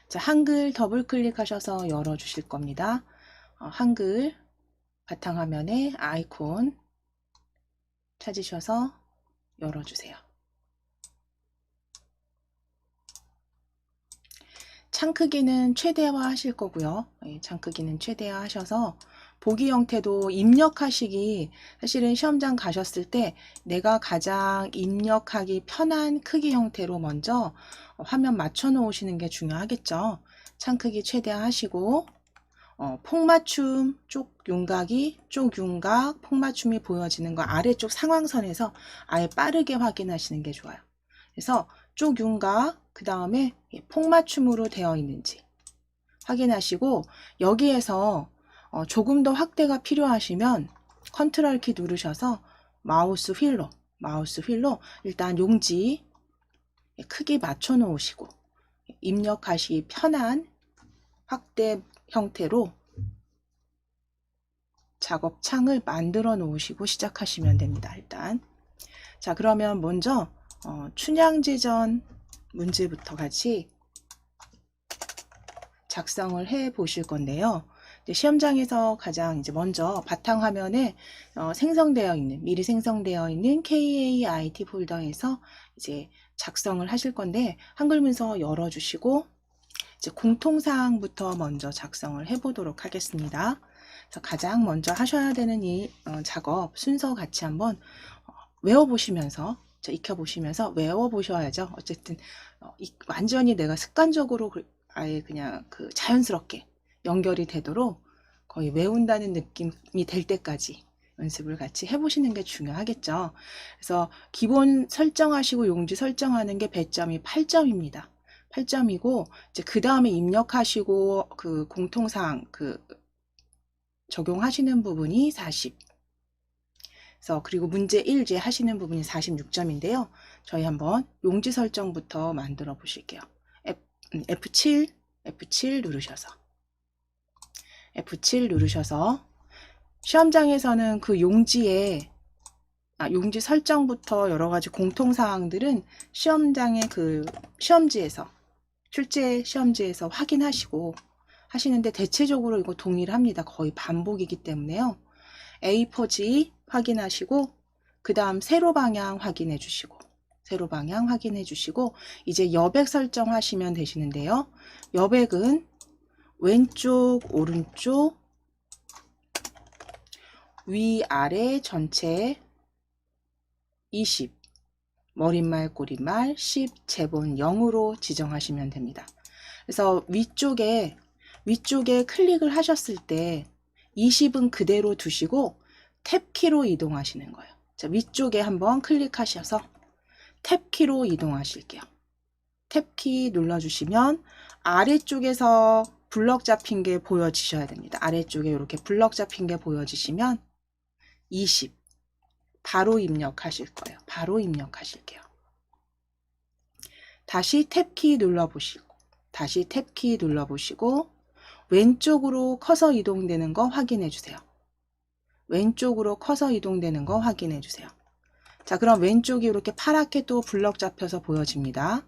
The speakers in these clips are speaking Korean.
자, 한글 더블 클릭하셔서 열어 주실 겁니다. 한글 바탕화면에 아이콘 찾으셔서 열어 주세요. 창 크기는 최대화 하실 거고요. 창 크기는 최대화 하셔서 보기 형태도 입력하시기, 사실은 시험장 가셨을 때 내가 가장 입력하기 편한 크기 형태로 먼저 화면 맞춰 놓으시는 게 중요하겠죠. 창 크기 최대화 하시고 폭맞춤 쪽윤곽이 쪽윤곽 폭맞춤이 보여지는 거 아래쪽 상황선에서 아예 빠르게 확인하시는 게 좋아요. 그래서 쪽윤곽 그 다음에 폭맞춤으로 되어 있는지 확인하시고, 여기에서 조금 더 확대가 필요하시면 컨트롤 키 누르셔서 마우스 휠로 일단 용지 크기 맞춰 놓으시고 입력하시기 편한 확대 형태로 작업창을 만들어 놓으시고 시작하시면 됩니다. 일단 자, 그러면 먼저 춘향제전 문제부터 같이 작성을 해 보실 건데요. 시험장에서 가장 이제 먼저 바탕화면에 미리 생성되어 있는 KAIT 폴더에서 이제 작성을 하실 건데, 한글 문서 열어주시고 이제 공통사항부터 먼저 작성을 해 보도록 하겠습니다. 그래서 가장 먼저 하셔야 되는 이 작업 순서 같이 한번 외워보시면서, 익혀보시면서 외워보셔야죠. 어쨌든 완전히 내가 습관적으로 아예 그냥 자연스럽게 연결이 되도록 거의 외운다는 느낌이 될 때까지 연습을 같이 해보시는 게 중요하겠죠. 그래서 기본 설정하시고 용지 설정하는 게 배점이 8점입니다. 8점이고 이제 그 다음에 입력하시고 공통사항 적용하시는 부분이 40. 그래서 그리고 문제 1제 하시는 부분이 46점인데요. 저희 한번 용지 설정부터 만들어 보실게요. F7 누르셔서 시험장에서는 그 용지 설정부터 여러 가지 공통사항들은 시험장의 시험지에서, 실제 시험지에서 확인하시고 하시는데, 대체적으로 이거 동일합니다. 거의 반복이기 때문에요. A4G 확인하시고 그 다음 세로 방향 확인해 주시고 이제 여백 설정하시면 되시는데요. 여백은 왼쪽 오른쪽 위아래 전체 20, 머릿말 꼬릿말 10, 제본 0으로 지정하시면 됩니다. 그래서 위쪽에 클릭을 하셨을 때 20은 그대로 두시고 탭키로 이동하시는 거예요. 자, 위쪽에 한번 클릭하셔서 탭키로 이동하실게요. 탭키 눌러주시면 아래쪽에서 블럭 잡힌 게 보여지셔야 됩니다. 아래쪽에 이렇게 블럭 잡힌 게 보여지시면 20 바로 입력하실 거예요. 바로 입력하실게요. 다시 탭키 눌러보시고 왼쪽으로 커서 이동되는 거 확인해 주세요. 자, 그럼 왼쪽이 이렇게 파랗게 또 블럭 잡혀서 보여집니다.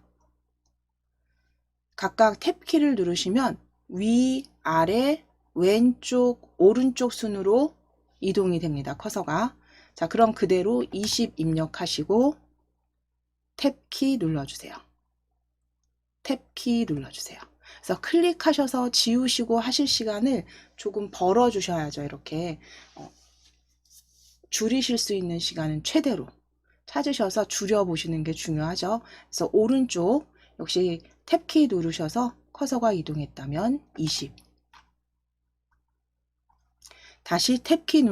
각각 탭키를 누르시면 위, 아래, 왼쪽, 오른쪽 순으로 이동이 됩니다. 커서가. 자, 그럼 그대로 20 입력하시고 탭키 눌러주세요. 그래서 클릭하셔서 지우시고 하실 시간을 조금 벌어 주셔야죠. 이렇게 줄이실 수 있는 시간은 최대로 찾으셔서 줄여보시는 게 중요하죠. 그래서 오른쪽 역시 탭키 누르셔서 커서가 이동했다면 20. 다시 탭키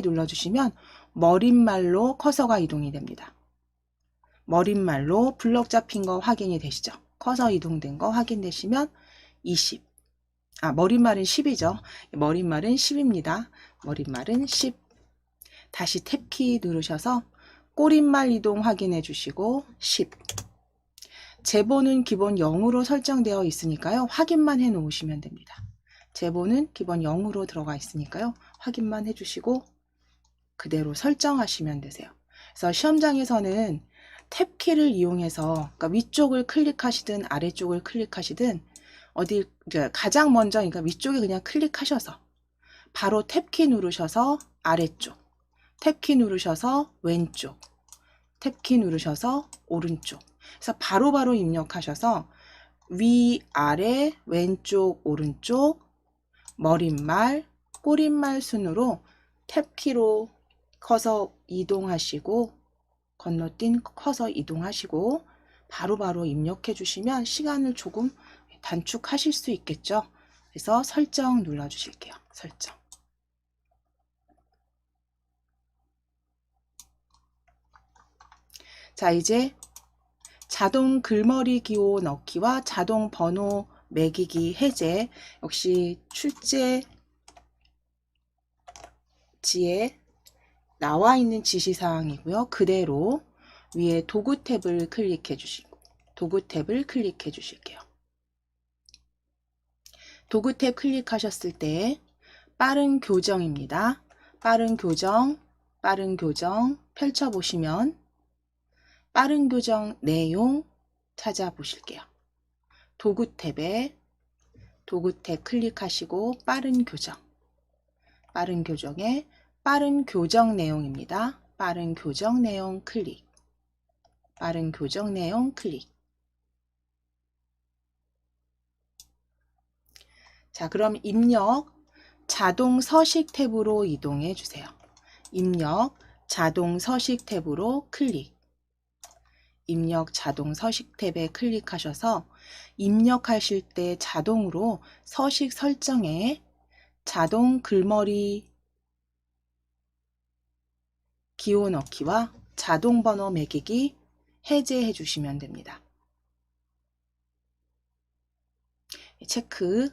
눌러주시면 머릿말로 커서가 이동이 됩니다. 머릿말로 블럭 잡힌 거 확인이 되시죠? 커서 이동된 거 확인되시면 20. 머릿말은 10이죠. 머릿말은 10입니다. 머릿말은 10. 다시 탭키 누르셔서 꼬릿말 이동 확인해 주시고 10. 제본은 기본 0으로 설정되어 있으니까요. 확인만 해 놓으시면 됩니다. 제본은 기본 0으로 들어가 있으니까요. 확인만 해 주시고 그대로 설정하시면 되세요. 그래서 시험장에서는 탭키를 이용해서 그러니까 위쪽을 클릭하시든 아래쪽을 클릭하시든 어디 가장 먼저 그러니까 위쪽에 그냥 클릭하셔서 바로 탭키 누르셔서 아래쪽, 탭키 누르셔서 왼쪽, 탭키 누르셔서 오른쪽. 그래서 바로바로 입력하셔서 위, 아래, 왼쪽, 오른쪽, 머릿말, 꼬릿말 순으로 탭키로 커서 이동하시고 건너뛴 커서 이동하시고 바로바로 입력해 주시면 시간을 조금 단축하실 수 있겠죠. 그래서 설정 눌러 주실게요. 설정. 자, 이제 자동 글머리 기호 넣기와 자동 번호 매기기 해제, 역시 출제지에 나와 있는 지시사항이고요. 그대로 위에 도구 탭을 클릭해 주시고 도구 탭을 클릭해 주실게요. 도구 탭 클릭하셨을 때 빠른 교정입니다. 빠른 교정 펼쳐보시면 빠른 교정 내용 찾아보실게요. 도구 탭에 도구 탭 클릭하시고 빠른 교정에 빠른 교정 내용입니다. 빠른 교정 내용 클릭. 빠른 교정 내용 클릭. 자, 그럼 입력 자동 서식 탭으로 이동해 주세요. 입력 자동 서식 탭으로 클릭. 입력 자동 서식 탭에 클릭하셔서 입력하실 때 자동으로 서식 설정에 자동 글머리 기호 넣기와 자동 번호 매기기 해제해 주시면 됩니다. 체크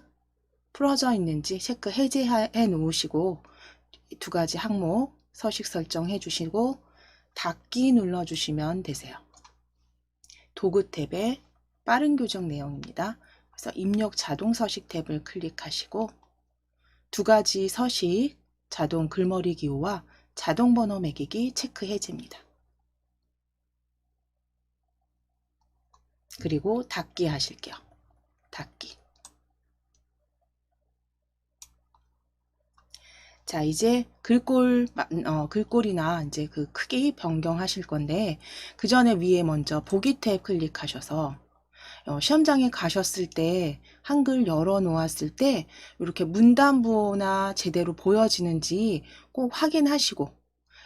풀어져 있는지 체크 해제해 놓으시고 두 가지 항목 서식 설정해 주시고 닫기 눌러 주시면 되세요. 도구 탭에 빠른 교정 내용입니다. 그래서 입력 자동 서식 탭을 클릭하시고 두 가지 서식 자동 글머리 기호와 자동 번호 매기기 체크 해제입니다. 그리고 닫기 하실게요. 닫기. 자, 이제 글꼴이나 이제 그 크기 변경하실 건데 그 전에 위에 먼저 보기 탭 클릭하셔서 시험장에 가셨을 때 한글 열어 놓았을 때 이렇게 문단부호나 제대로 보여지는지 꼭 확인하시고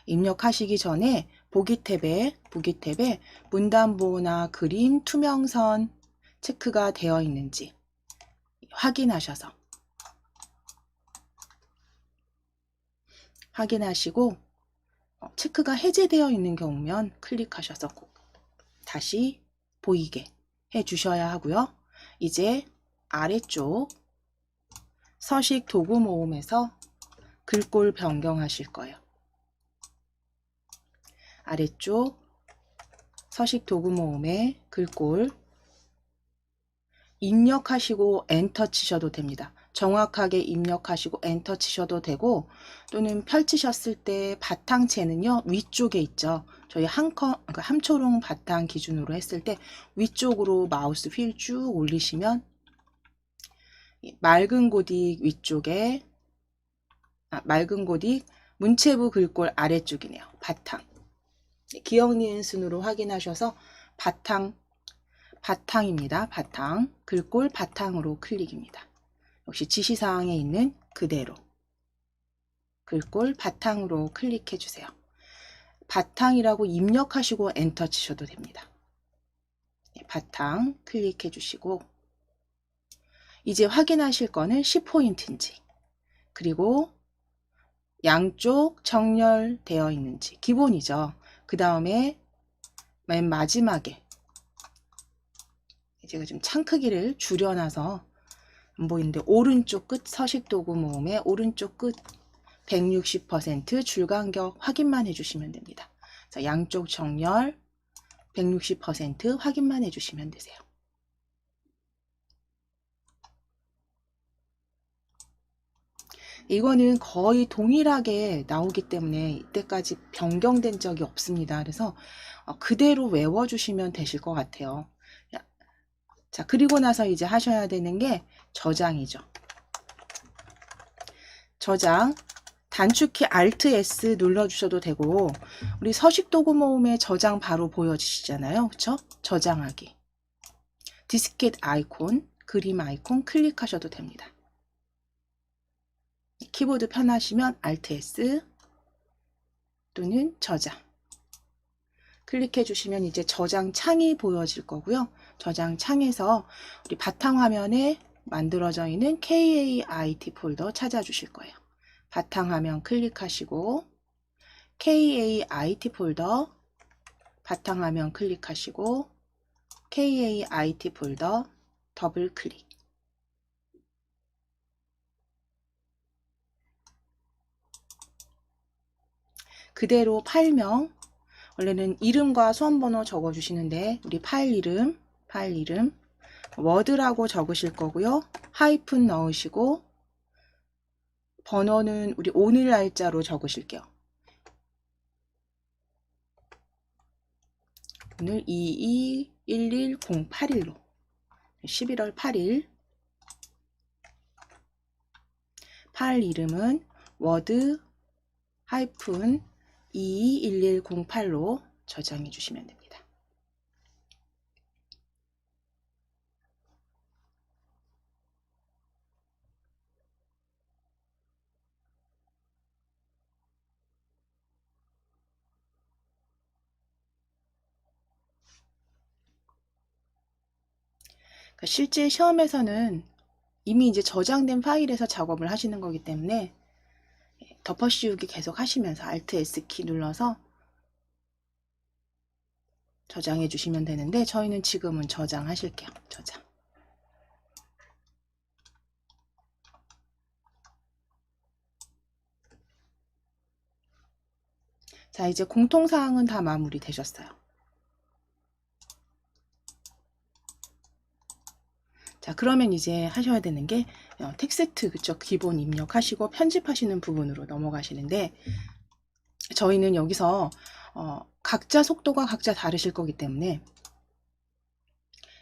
입력하시기 전에 보기 탭에 문단부호나 그림, 투명선 체크가 되어 있는지 확인하시고 체크가 해제되어 있는 경우면 클릭하셔서 꼭 다시 보이게 해 주셔야 하고요. 이제 아래쪽 서식 도구 모음에서 글꼴 변경하실 거예요. 아래쪽 서식 도구 모음에 글꼴 입력하시고 엔터 치셔도 됩니다. 정확하게 입력하시고 엔터 치셔도 되고 또는 펼치셨을 때 바탕체는요 위쪽에 있죠. 저희 함초롱 바탕 기준으로 했을 때 위쪽으로 마우스 휠 쭉 올리시면 맑은 고딕 위쪽에 맑은 고딕 문체부 글꼴 아래쪽이네요. 바탕. 기억 니은 순으로 확인하셔서 바탕입니다. 바탕. 글꼴 바탕으로 클릭입니다. 역시 지시사항에 있는 그대로 글꼴 바탕으로 클릭해 주세요. 바탕이라고 입력하시고 엔터 치셔도 됩니다. 바탕 클릭해 주시고 이제 확인하실 거는 10포인트인지 그리고 양쪽 정렬되어 있는지 기본이죠. 그 다음에 맨 마지막에 제가 좀 창 크기를 줄여놔서 안 보이는데 오른쪽 끝 서식 도구 모음의 오른쪽 끝 160% 줄간격 확인만 해주시면 됩니다. 자, 양쪽 정렬 160% 확인만 해주시면 되세요. 이거는 거의 동일하게 나오기 때문에 이때까지 변경된 적이 없습니다. 그래서 그대로 외워주시면 되실 것 같아요. 자, 그리고 나서 이제 하셔야 되는 게 저장이죠. 저장. 단축키 Alt S 눌러주셔도 되고, 우리 서식도구 모음의 저장 바로 보여지시잖아요. 그쵸? 저장하기. 디스켓 아이콘, 그림 아이콘 클릭하셔도 됩니다. 키보드 편하시면 Alt S 또는 저장. 클릭해 주시면 이제 저장 창이 보여질 거고요. 저장 창에서 우리 바탕화면에 만들어져 있는 KAIT 폴더 찾아주실 거예요. 바탕화면 클릭하시고 KAIT 폴더, 바탕화면 클릭하시고 KAIT 폴더 더블 클릭. 그대로 파일명, 원래는 이름과 수험번호 적어주시는데 우리 파일 이름 워드라고 적으실 거고요. 하이픈 넣으시고 번호는 우리 오늘 날짜로 적으실게요. 오늘 2211081로 11월 8일. 파일 이름은 워드 하이픈 221108로 저장해 주시면 됩니다. 실제 시험에서는 이미 이제 저장된 파일에서 작업을 하시는 거기 때문에 덮어씌우기 계속 하시면서 Alt S 키 눌러서 저장해 주시면 되는데 저희는 지금은 저장하실게요. 저장. 자, 이제 공통사항은 다 마무리 되셨어요. 자, 그러면 이제 하셔야 되는 게 텍스트, 그쵸? 기본 입력하시고 편집하시는 부분으로 넘어가시는데 저희는 여기서 각자 속도가 각자 다르실 거기 때문에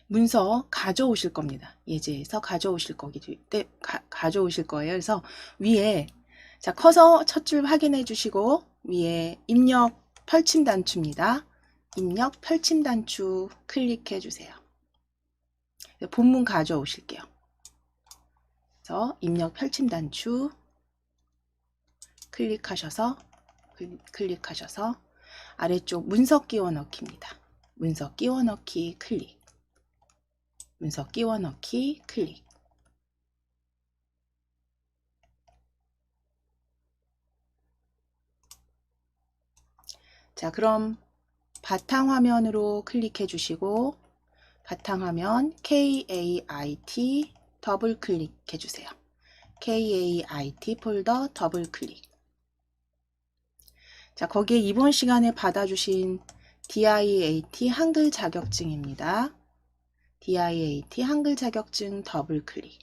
문서 가져오실 겁니다. 예제에서 가져오실 가져오실 거예요. 그래서 위에 자, 커서 첫 줄 확인해 주시고 위에 입력 펼침 단추입니다. 입력 펼침 단추 클릭해 주세요. 본문 가져오실게요. 그래서 입력 펼침 단추 클릭하셔서 아래쪽 문서 끼워 넣기입니다. 문서 끼워 넣기 클릭. 문서 끼워 넣기 클릭. 자, 그럼 바탕화면으로 클릭해 주시고 바탕화면 KAIT 더블 클릭해 주세요. KAIT 폴더 더블 클릭. 자, 거기에 이번 시간에 받아주신 DIAT 한글 자격증입니다. DIAT 한글 자격증 더블 클릭.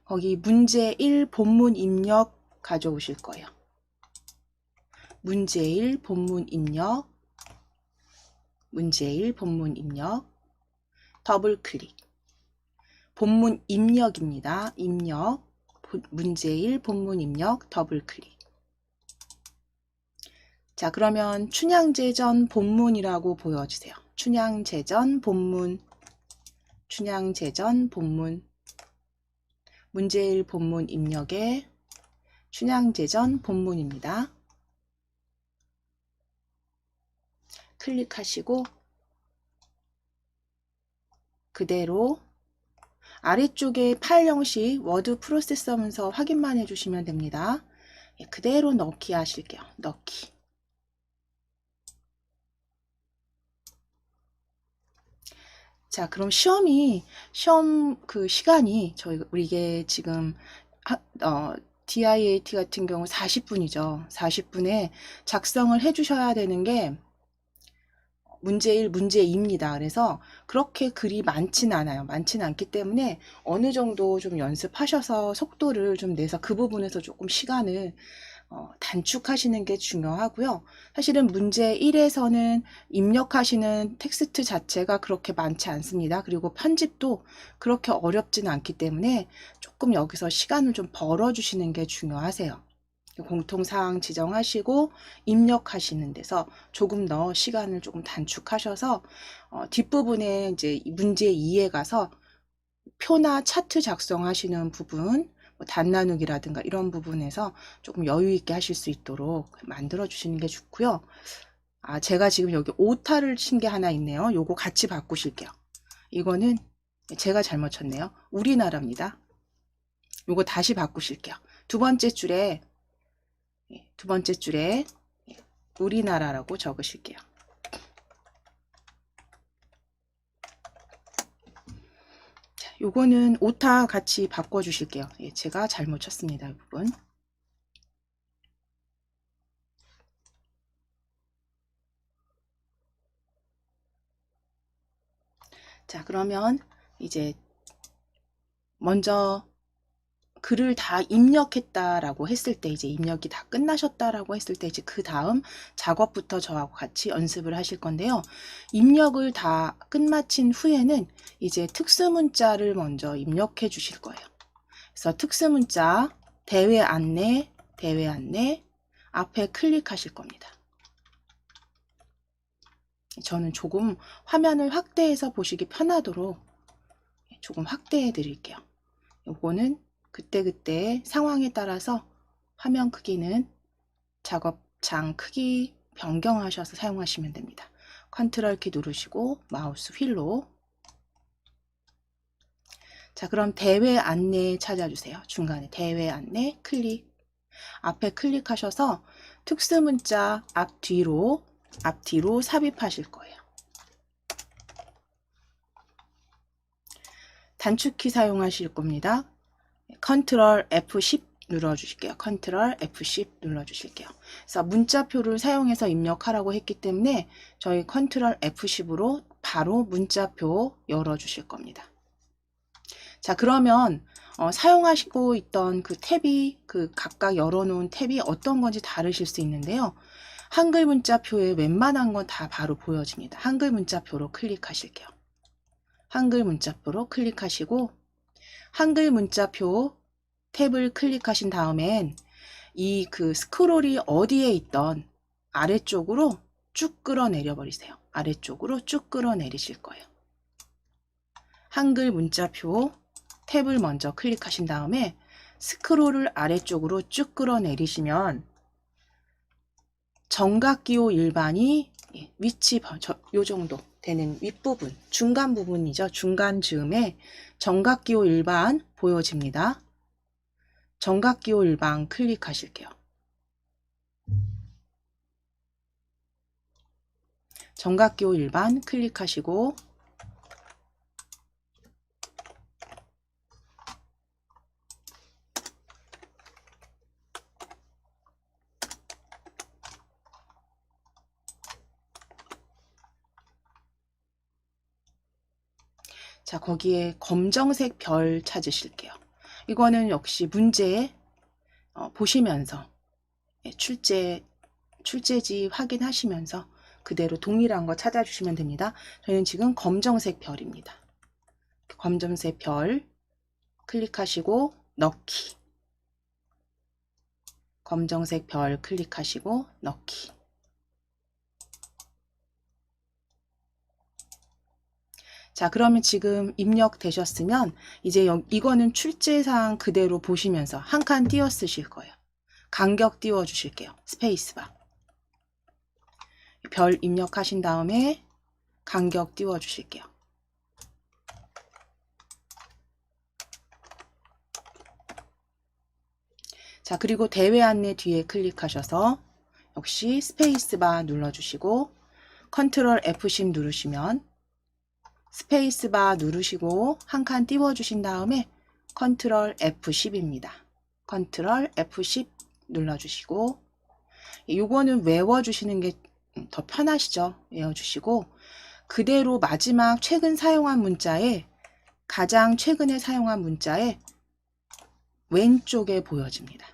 거기 문제 1 본문 입력 가져오실 거예요. 문제 1 본문 입력, 문제 1 본문 입력, 더블 클릭. 본문 입력입니다. 입력, 문제 1 본문 입력, 더블 클릭. 자, 그러면 춘향제전 본문이라고 보여주세요. 춘향제전 본문, 춘향제전 본문, 문제 1 본문 입력에 춘향제전 본문입니다. 클릭하시고 그대로 아래쪽에 파일 형식 워드 프로세서 문서 확인만 해주시면 됩니다. 그대로 넣기 하실게요. 넣기. 자, 그럼 시험 그 시간이 우리 이게 지금 DIAT 같은 경우 40분이죠. 40분에 작성을 해주셔야 되는 게 문제 1, 문제 2입니다. 그래서 그렇게 글이 많진 않아요. 많진 않기 때문에 어느 정도 좀 연습하셔서 속도를 좀 내서 그 부분에서 조금 시간을 단축하시는 게 중요하고요. 사실은 문제 1에서는 입력하시는 텍스트 자체가 그렇게 많지 않습니다. 그리고 편집도 그렇게 어렵진 않기 때문에 조금 여기서 시간을 좀 벌어주시는 게 중요하세요. 공통사항 지정하시고 입력하시는 데서 조금 더 시간을 조금 단축하셔서 뒷부분에 이제 문제 2에 가서 표나 차트 작성하시는 부분, 뭐 단 나누기라든가 이런 부분에서 조금 여유 있게 하실 수 있도록 만들어 주시는 게 좋고요. 제가 지금 여기 오타를 친 게 하나 있네요. 요거 같이 바꾸실게요. 이거는 제가 잘못 쳤네요. 우리나라입니다. 요거 다시 바꾸실게요. 두 번째 줄에 우리나라라고 적으실게요. 자, 요거는 오타 같이 바꿔 주실게요. 제가 잘못 쳤습니다. 이 부분. 자, 그러면 이제 먼저 글을 다 입력했다라고 했을 때, 이제 입력이 다 끝나셨다라고 했을 때, 이제 그 다음 작업부터 저하고 같이 연습을 하실 건데요. 입력을 다 끝마친 후에는 이제 특수문자를 먼저 입력해 주실 거예요. 그래서 특수문자, 대회 안내 앞에 클릭하실 겁니다. 저는 조금 화면을 확대해서 보시기 편하도록 조금 확대해 드릴게요. 요거는 그때그때 상황에 따라서 화면 크기는 작업장 크기 변경하셔서 사용하시면 됩니다. 컨트롤 키 누르시고 마우스 휠로. 자, 그럼 대회 안내 찾아주세요. 중간에 대회 안내 클릭. 앞에 클릭하셔서 특수문자 앞뒤로 삽입하실 거예요. 단축키 사용하실 겁니다. 컨트롤 F10 눌러주실게요. 컨트롤 F10 눌러주실게요. 그래서 문자표를 사용해서 입력하라고 했기 때문에 저희 컨트롤 F10으로 바로 문자표 열어주실 겁니다. 자, 그러면 사용하시고 있던 그 탭이, 그 각각 열어놓은 탭이 어떤 건지 다르실 수 있는데요. 한글 문자표에 웬만한 건 다 바로 보여집니다. 한글 문자표로 클릭하실게요. 한글 문자표로 클릭하시고 한글 문자표 탭을 클릭하신 다음엔 이 그 스크롤이 어디에 있던 아래쪽으로 쭉 끌어내려 버리세요. 아래쪽으로 쭉 끌어내리실 거예요. 한글 문자표 탭을 먼저 클릭하신 다음에 스크롤을 아래쪽으로 쭉 끌어내리시면 정각기호 일반이 위치 요 정도 되는 윗부분, 중간 부분이죠. 중간 즈음에 정각기호 일반 보여집니다. 정각기호 일반 클릭하실게요. 정각기호 일반 클릭하시고 자, 거기에 검정색 별 찾으실게요. 이거는 역시 문제 보시면서 출제지 확인하시면서 그대로 동일한 거 찾아주시면 됩니다. 저희는 지금 검정색 별입니다. 검정색 별 클릭하시고 넣기. 검정색 별 클릭하시고 넣기. 자, 그러면 지금 입력되셨으면 이제 이거는 출제사항 그대로 보시면서 한 칸 띄워 쓰실 거예요. 간격 띄워 주실게요. 스페이스바. 별 입력하신 다음에 간격 띄워 주실게요. 자, 그리고 대회 안내 뒤에 클릭하셔서 역시 스페이스바 눌러주시고 컨트롤 F10 누르시면 스페이스바 누르시고 한 칸 띄워주신 다음에 컨트롤 F10입니다. 컨트롤 F10 눌러주시고 요거는 외워주시는 게 더 편하시죠? 외워주시고 그대로 마지막 최근 사용한 문자에 가장 최근에 사용한 문자에 왼쪽에 보여집니다.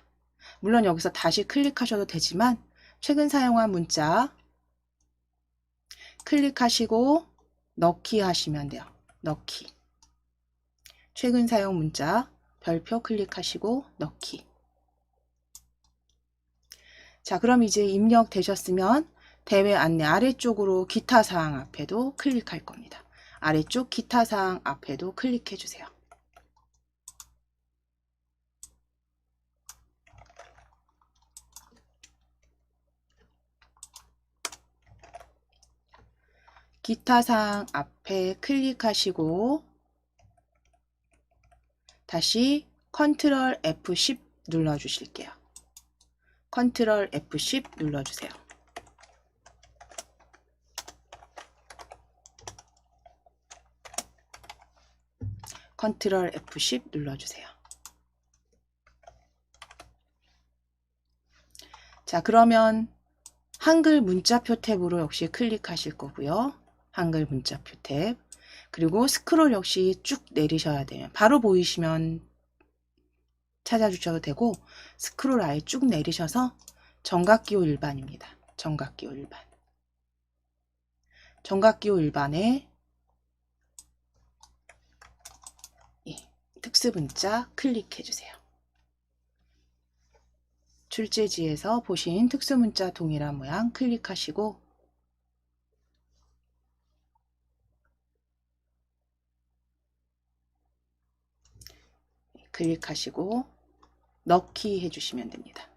물론 여기서 다시 클릭하셔도 되지만 최근 사용한 문자 클릭하시고 넣기 하시면 돼요. 넣기. 최근 사용 문자 별표 클릭하시고 넣기. 자, 그럼 이제 입력되셨으면 대회 안내 아래쪽으로 기타 사항 앞에도 클릭할 겁니다. 아래쪽 기타 사항 앞에도 클릭해 주세요. 기타 사항 앞에 클릭하시고 다시 컨트롤 F10 눌러 주실게요. 컨트롤 F10 눌러 주세요. 컨트롤 F10 눌러주세요. 자, 그러면 한글 문자표 탭으로 역시 클릭하실 거고요. 한글 문자표 탭. 그리고 스크롤 역시 쭉 내리셔야 돼요. 바로 보이시면 찾아주셔도 되고 스크롤 아예 쭉 내리셔서 정각기호 일반입니다. 정각기호 일반. 정각기호 일반에 특수문자 클릭해주세요. 출제지에서 보신 특수문자 동일한 모양 클릭하시고 클릭하시고 넣기 해주시면 됩니다.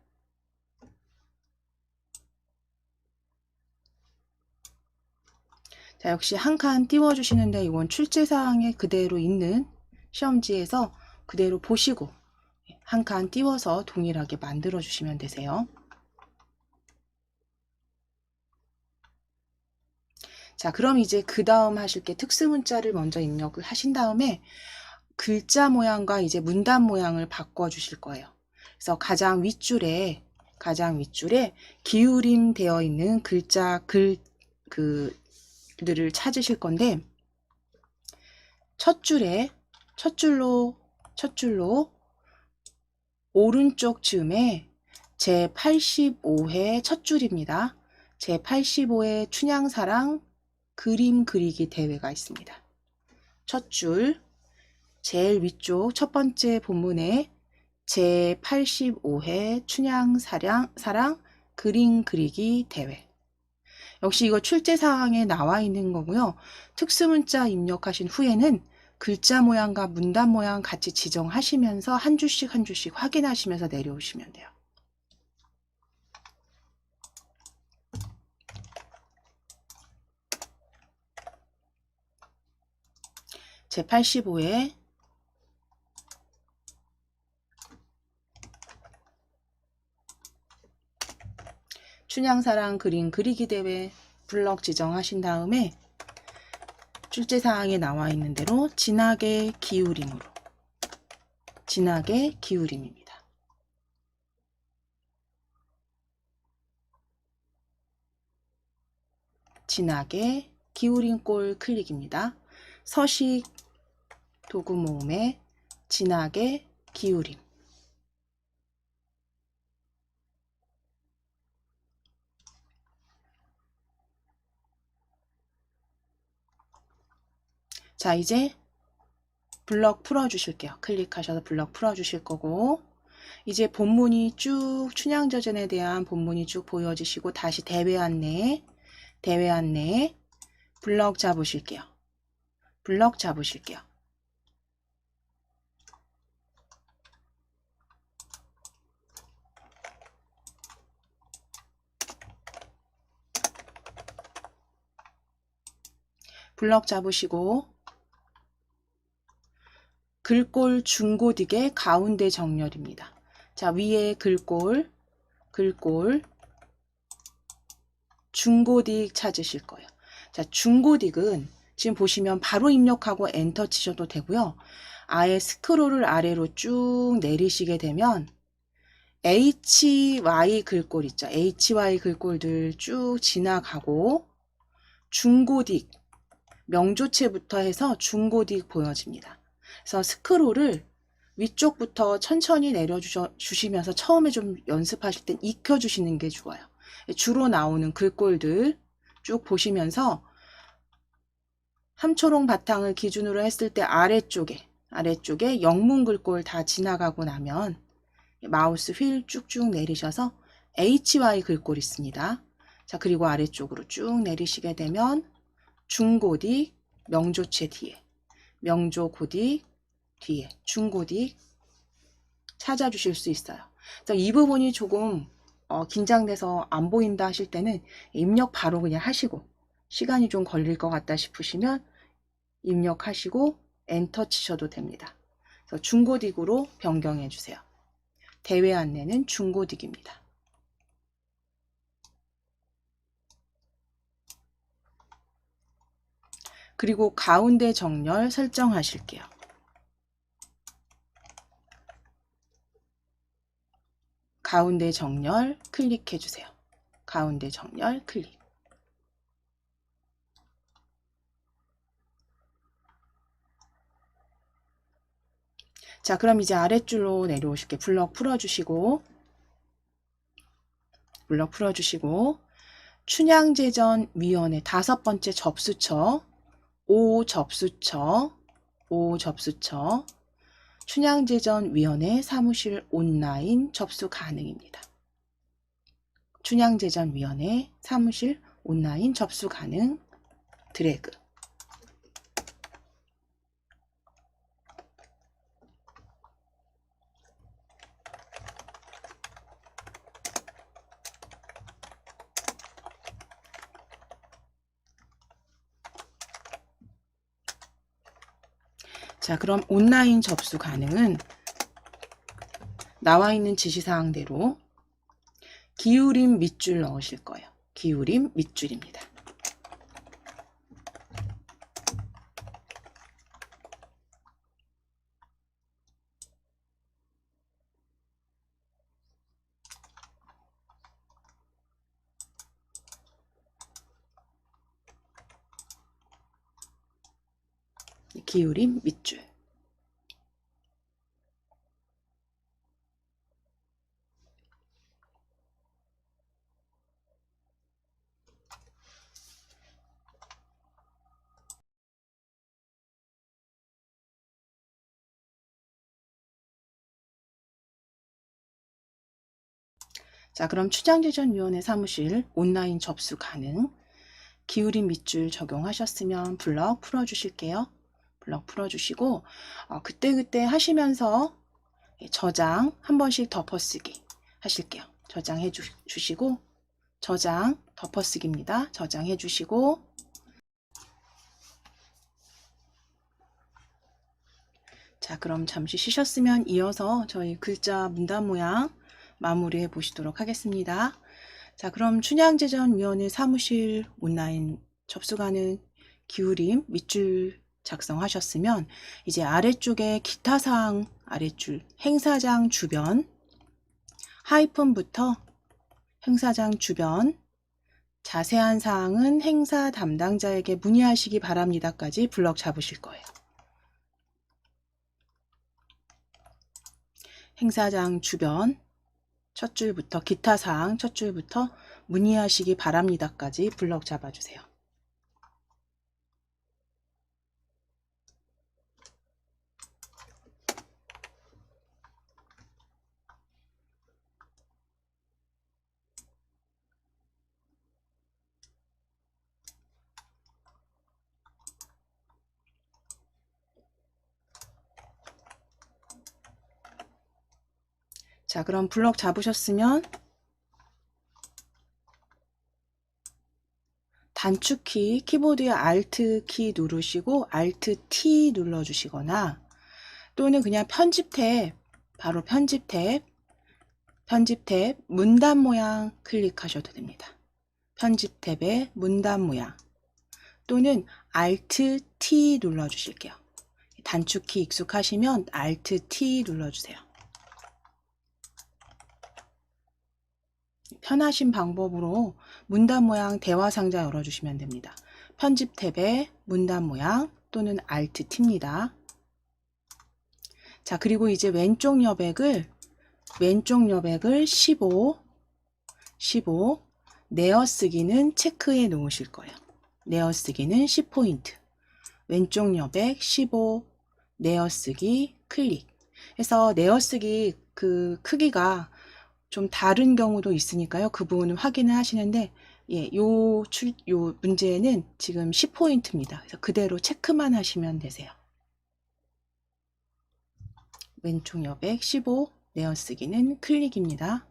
자, 역시 한 칸 띄워주시는데 이건 출제사항에 그대로 있는 시험지에서 그대로 보시고 한 칸 띄워서 동일하게 만들어 주시면 되세요. 자, 그럼 이제 그 다음 하실 게 특수문자를 먼저 입력을 하신 다음에 글자 모양과 이제 문단 모양을 바꿔 주실 거예요. 그래서 가장 윗줄에 기울임 되어 있는 글들을 찾으실 건데 첫 줄로 오른쪽 즈음에 제85회 첫 줄입니다. 제85회 춘향사랑 그림 그리기 대회가 있습니다. 첫 줄, 제일 위쪽 첫 번째 본문에 제85회 춘향사랑 그림 그리기 대회. 역시 이거 출제사항에 나와 있는 거고요. 특수문자 입력하신 후에는 글자 모양과 문단 모양 같이 지정하시면서 한 줄씩 확인하시면서 내려오시면 돼요. 제85회 춘향사랑 그림 그리기 대회 블럭 지정하신 다음에 출제사항에 나와 있는 대로 진하게 기울임입니다. 진하게 기울인 꼴 클릭입니다. 서식 도구 모음에 진하게 기울임. 자, 이제 블럭 풀어주실게요. 클릭하셔서 블럭 풀어주실 거고 이제 본문이 쭉 춘향저전에 대한 본문이 쭉 보여지시고 다시 대회 안내 블럭 잡으실게요. 블럭 잡으시고 글꼴 중고딕의 가운데 정렬입니다. 자, 위에 글꼴 중고딕 찾으실 거예요. 자, 중고딕은 지금 보시면 바로 입력하고 엔터 치셔도 되고요. 아예 스크롤을 아래로 쭉 내리시게 되면 HY 글꼴 있죠. HY 글꼴들 쭉 지나가고 중고딕 명조체부터 해서 중고딕 보여집니다. 그래서 스크롤을 위쪽부터 천천히 내려주시면서 처음에 좀 연습하실 땐 익혀주시는 게 좋아요. 주로 나오는 글꼴들 쭉 보시면서 함초롱 바탕을 기준으로 했을 때 아래쪽에 영문 글꼴 다 지나가고 나면 마우스 휠 쭉쭉 내리셔서 HY 글꼴 있습니다. 자, 그리고 아래쪽으로 쭉 내리시게 되면 중고딕, 명조체 뒤에, 명조고딕 뒤에, 중고딕 찾아주실 수 있어요. 그래서 이 부분이 조금 긴장돼서 안 보인다 하실 때는 입력 바로 그냥 하시고, 시간이 좀 걸릴 것 같다 싶으시면 입력하시고 엔터 치셔도 됩니다. 그래서 중고딕으로 변경해 주세요. 대회 안내는 중고딕입니다. 그리고 가운데 정렬 설정하실게요. 가운데 정렬 클릭해 주세요. 가운데 정렬 클릭. 자, 그럼 이제 아랫줄로 내려오실게요. 블럭 풀어주시고, 춘향제전위원회 5번째 접수처, 5접수처, 춘향제전위원회 사무실 온라인 접수 가능입니다. 춘향제전위원회 사무실 온라인 접수 가능 드래그. 자, 그럼 온라인 접수 가능은 나와 있는 지시사항대로 기울임 밑줄 넣으실 거예요. 기울임 밑줄입니다. 기울임 밑줄. 자, 그럼 춘향제전위원회 사무실 온라인 접수 가능. 기울임 밑줄 적용하셨으면 블럭 풀어주실게요. 블럭 풀어주시고 그때그때 하시면서 저장 한 번씩 덮어쓰기 하실게요. 저장해 주시고 저장 덮어쓰기입니다. 저장해 주시고 자, 그럼 잠시 쉬셨으면 이어서 저희 글자 문단 모양 마무리해 보시도록 하겠습니다. 자, 그럼 춘향제전위원회 사무실 온라인 접수 가능 기울임 밑줄 작성하셨으면 이제 아래쪽에 기타 사항 아래줄 행사장 주변 하이픈부터 행사장 주변 자세한 사항은 행사 담당자에게 문의하시기 바랍니다까지 블럭 잡으실 거예요. 행사장 주변 첫 줄부터 기타 사항 첫 줄부터 문의하시기 바랍니다까지 블럭 잡아주세요. 자, 그럼 블럭 잡으셨으면 단축키 키보드의 Alt 키 누르시고 Alt T 눌러주시거나 또는 그냥 편집 탭 바로 편집 탭 문단 모양 클릭하셔도 됩니다. 편집 탭의 문단 모양 또는 Alt T 눌러주실게요. 단축키 익숙하시면 Alt T 눌러주세요. 편하신 방법으로 문단 모양 대화 상자 열어주시면 됩니다. 편집 탭에 문단 모양 또는 Alt T입니다. 자, 그리고 이제 왼쪽 여백을 15, 내어쓰기는 체크해 놓으실 거예요. 내어쓰기는 10포인트. 왼쪽 여백 15, 내어쓰기 클릭. 해서 내어쓰기 그 크기가 좀 다른 경우도 있으니까요. 그 부분을 확인을 하시는데, 예, 요 문제는 지금 10포인트입니다. 그래서 그대로 체크만 하시면 되세요. 왼쪽 여백 15, 내어쓰기는 클릭입니다.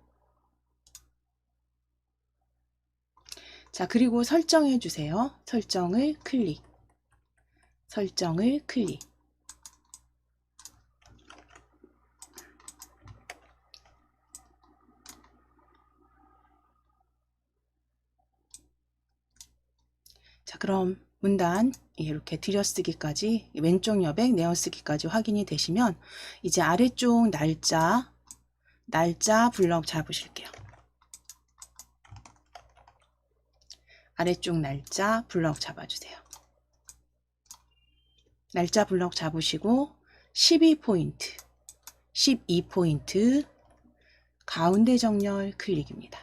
자, 그리고 설정해 주세요. 설정을 클릭. 설정을 클릭. 자, 그럼 문단 이렇게 들여쓰기까지, 왼쪽 여백 내어쓰기까지 확인이 되시면 이제 아래쪽 날짜 블럭 잡으실게요. 아래쪽 날짜 블럭 잡아주세요. 날짜 블럭 잡으시고 12포인트, 12포인트 가운데 정렬 클릭입니다.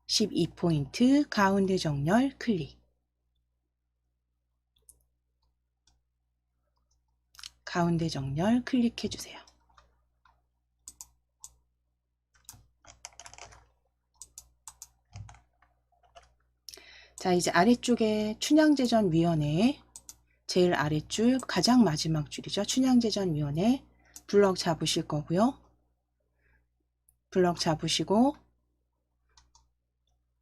12포인트 가운데 정렬 클릭. 가운데 정렬 클릭해 주세요. 자, 이제 아래쪽에 춘향제전위원회, 제일 아래줄 가장 마지막 줄이죠. 춘향제전위원회 블럭 잡으실 거고요. 블럭 잡으시고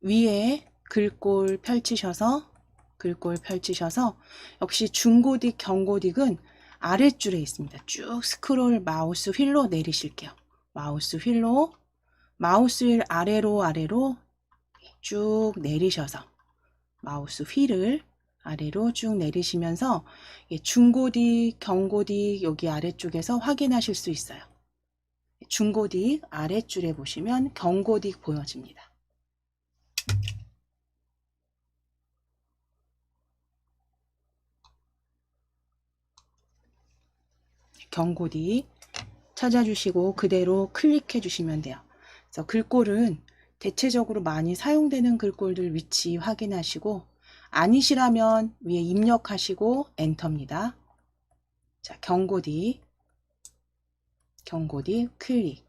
위에 글꼴 펼치셔서 역시 중고딕, 경고딕은 아랫줄에 있습니다. 쭉 스크롤 마우스 휠로 내리실게요. 마우스 휠 아래로 쭉 내리셔서 마우스 휠을 아래로 쭉 내리시면서 중고딕, 경고딕 여기 아래쪽에서 확인하실 수 있어요. 중고딕 아래줄에 보시면 경고딕 보여집니다. 경고딕 찾아주시고 그대로 클릭해 주시면 돼요. 그래서 글꼴은 대체적으로 많이 사용되는 글꼴들 위치 확인하시고, 아니시라면 위에 입력하시고 엔터입니다. 자, 경고딕 클릭.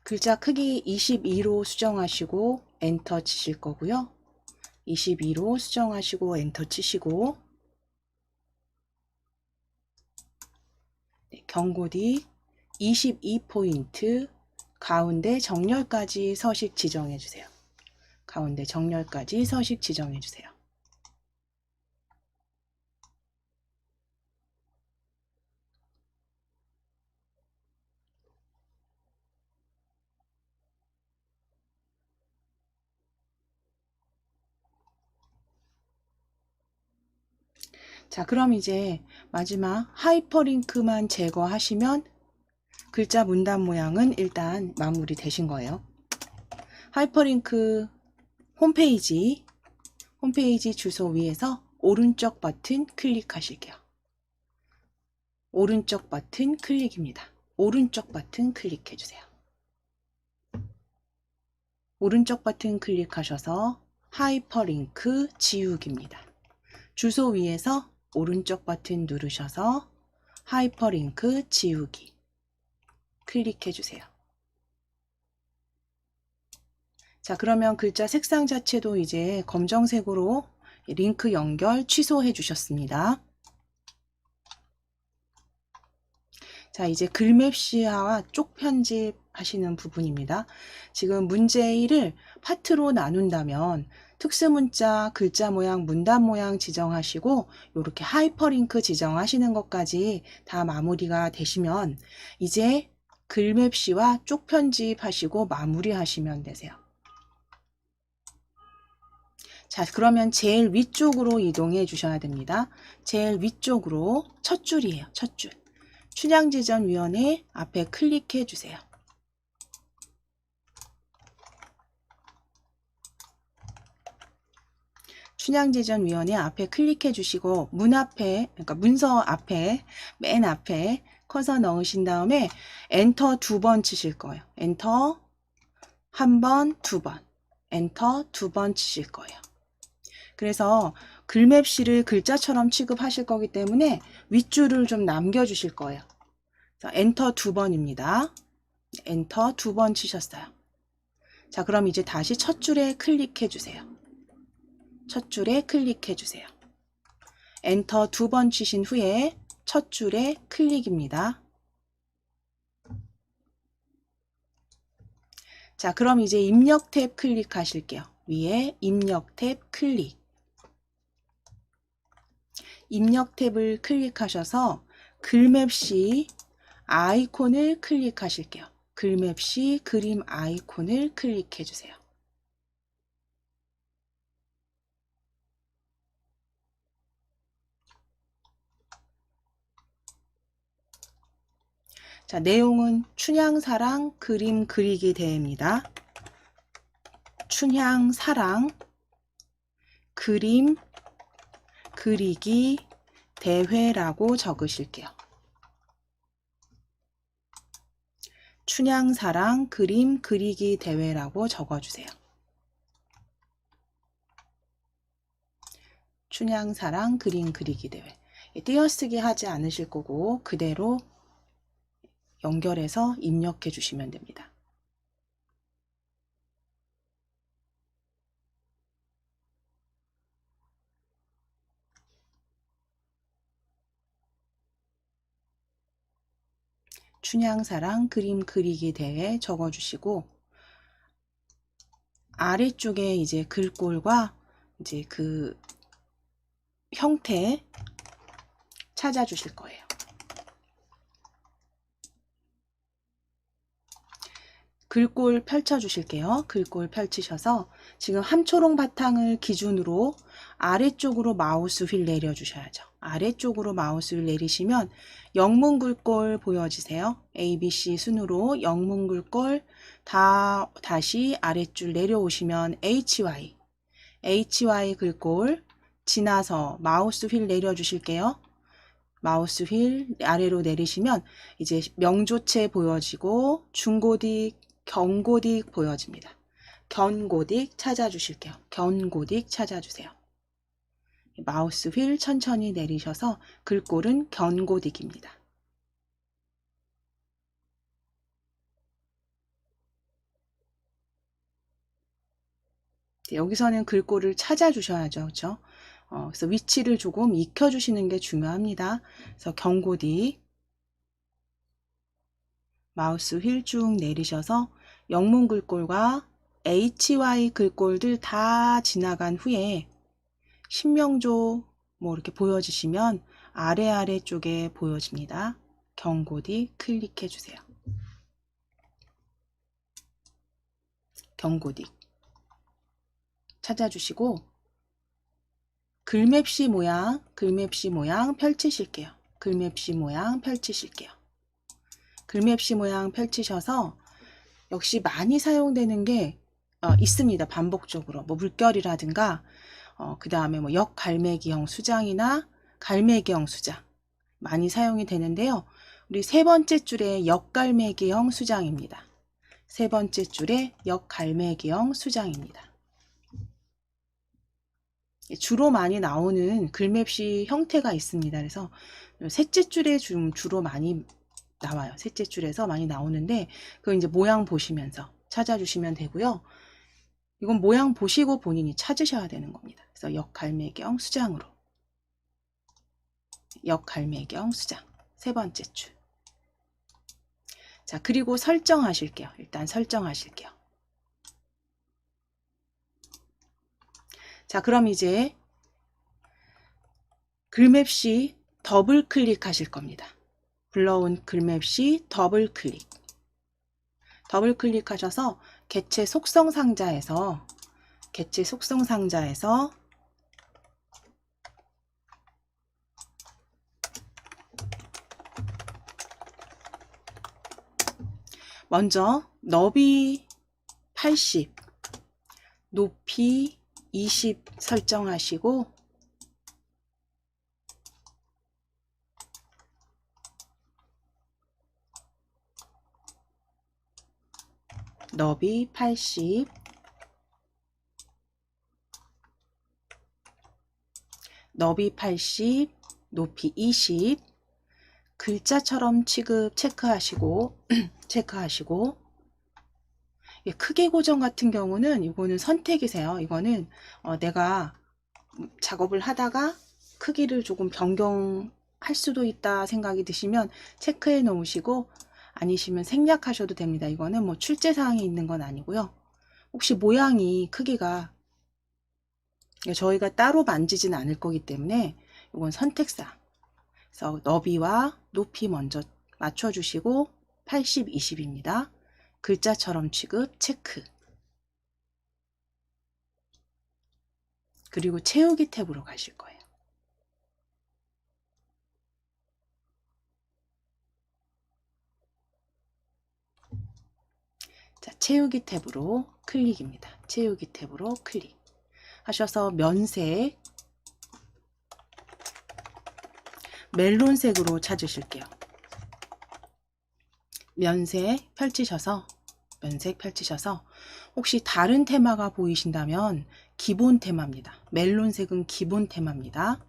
글자 크기 22로 수정하시고 엔터 치실 거고요. 22로 수정하시고 엔터 치시고, 경고딕 22포인트 가운데 정렬까지 서식 지정해 주세요. 가운데 정렬까지 서식 지정해 주세요. 자, 그럼 이제 마지막 하이퍼링크만 제거하시면 글자 문단 모양은 일단 마무리 되신 거예요. 하이퍼링크 홈페이지 주소 위에서 오른쪽 버튼 클릭하실게요. 오른쪽 버튼 클릭입니다. 오른쪽 버튼 클릭해 주세요. 오른쪽 버튼 클릭하셔서 하이퍼링크 지우기입니다. 주소 위에서 오른쪽 버튼 누르셔서 하이퍼링크 지우기 클릭해 주세요. 자, 그러면 글자 색상 자체도 이제 검정색으로 링크 연결 취소해 주셨습니다. 자, 이제 글맵 시야와 쪽 편집 하시는 부분입니다. 지금 문제 1을 파트로 나눈다면 특수문자, 글자 모양, 문단 모양 지정하시고 이렇게 하이퍼링크 지정하시는 것까지 다 마무리가 되시면 이제 글맵 시와 쪽 편집하시고 마무리하시면 되세요. 자, 그러면 제일 위쪽으로 이동해 주셔야 됩니다. 제일 위쪽으로 첫 줄이에요. 첫 줄. 춘향제전위원회 앞에 클릭해 주세요. 춘향제전위원회 앞에 클릭해 주시고 문 앞에, 그러니까 문서 앞에, 맨 앞에 커서 넣으신 다음에 엔터 2번 치실 거예요. 엔터 1번, 2번, 엔터 2번 치실 거예요. 그래서 글맵시를 글자처럼 취급하실 거기 때문에 윗줄을 좀 남겨주실 거예요. 엔터 2번입니다. 엔터 2번 치셨어요. 자, 그럼 이제 다시 첫 줄에 클릭해 주세요. 첫 줄에 클릭해 주세요. 엔터 2번 치신 후에 첫 줄에 클릭입니다. 자, 그럼 이제 입력 탭 클릭하실게요. 위에 입력 탭 클릭. 입력 탭을 클릭하셔서 글맵시 아이콘을 클릭하실게요. 글맵시 그림 아이콘을 클릭해 주세요. 자, 내용은 춘향사랑 그림 그리기 대회입니다. 춘향사랑 그림 그리기 대회라고 적으실게요. 춘향사랑 그림 그리기 대회라고 적어주세요. 춘향사랑 그림 그리기 대회. 띄어쓰기 하지 않으실 거고 그대로 연결해서 입력해 주시면 됩니다. 춘향사랑 그림 그리기 대회 적어주시고 아래쪽에 이제 글꼴과 이제 그 형태 찾아주실 거예요. 글꼴 펼쳐주실게요. 글꼴 펼치셔서 지금 함초롱 바탕을 기준으로 아래쪽으로 마우스 휠 내려주셔야죠. 아래쪽으로 마우스 휠 내리시면 영문 글꼴 보여지세요. A, B, C 순으로 영문 글꼴 다시 아래줄 내려오시면 HY 글꼴 지나서 마우스 휠 내려주실게요. 마우스 휠 아래로 내리시면 이제 명조체 보여지고 중고딕, 경고딕 보여집니다. 견고딕 찾아주실게요. 견고딕 찾아주세요. 마우스 휠 천천히 내리셔서 글꼴은 견고딕입니다. 여기서는 글꼴을 찾아주셔야죠. 그렇죠? 그래서 위치를 조금 익혀주시는 게 중요합니다. 그래서 견고딕 마우스 휠 쭉 내리셔서 영문 글꼴과 HY 글꼴들 다 지나간 후에 신명조 뭐 이렇게 보여지시면 아래 쪽에 보여집니다. 견고딕 클릭해 주세요. 견고딕 찾아주시고 글맵시 모양 펼치실게요. 글맵시 모양 펼치실게요. 글맵시 모양 펼치셔서 역시 많이 사용되는 게 있습니다. 반복적으로 뭐 물결이라든가 그 다음에 뭐 역갈매기형 수장이나 갈매기형 수장 많이 사용이 되는데요. 우리 세 번째 줄에 역갈매기형 수장입니다. 세 번째 줄에 역갈매기형 수장입니다. 주로 많이 나오는 글맵시 형태가 있습니다. 그래서 셋째 줄에 주로 많이 나와요. 셋째 줄에서 많이 나오는데 그 이제 모양 보시면서 찾아주시면 되고요. 이건 모양 보시고 본인이 찾으셔야 되는 겁니다. 그래서 역갈매경 수장으로 역갈매경 수장 세 번째 줄. 자, 그리고 설정하실게요. 일단 설정하실게요. 자, 그럼 이제 글맵시 더블 클릭하실 겁니다. 불러온 글맵시 더블 클릭. 더블 클릭하셔서 개체 속성 상자에서 먼저 너비 80, 높이 20 설정하시고 너비 80, 너비 80, 높이 20, 글자처럼 취급 체크하시고 체크하시고 크기 고정 같은 경우는 이거는 선택이세요. 이거는 내가 작업을 하다가 크기를 조금 변경할 수도 있다 생각이 드시면 체크해 놓으시고, 아니시면 생략하셔도 됩니다. 이거는 뭐 출제사항이 있는 건 아니고요. 혹시 모양이 크기가 저희가 따로 만지진 않을 거기 때문에 이건 선택사항. 그래서 너비와 높이 먼저 맞춰주시고 80, 20입니다. 글자처럼 취급 체크. 그리고 채우기 탭으로 가실 거예요. 자, 채우기 탭으로 클릭입니다. 채우기 탭으로 클릭 하셔서 면색 멜론색으로 찾으실게요. 면색 펼치셔서 혹시 다른 테마가 보이신다면 기본 테마입니다. 멜론색은 기본 테마입니다.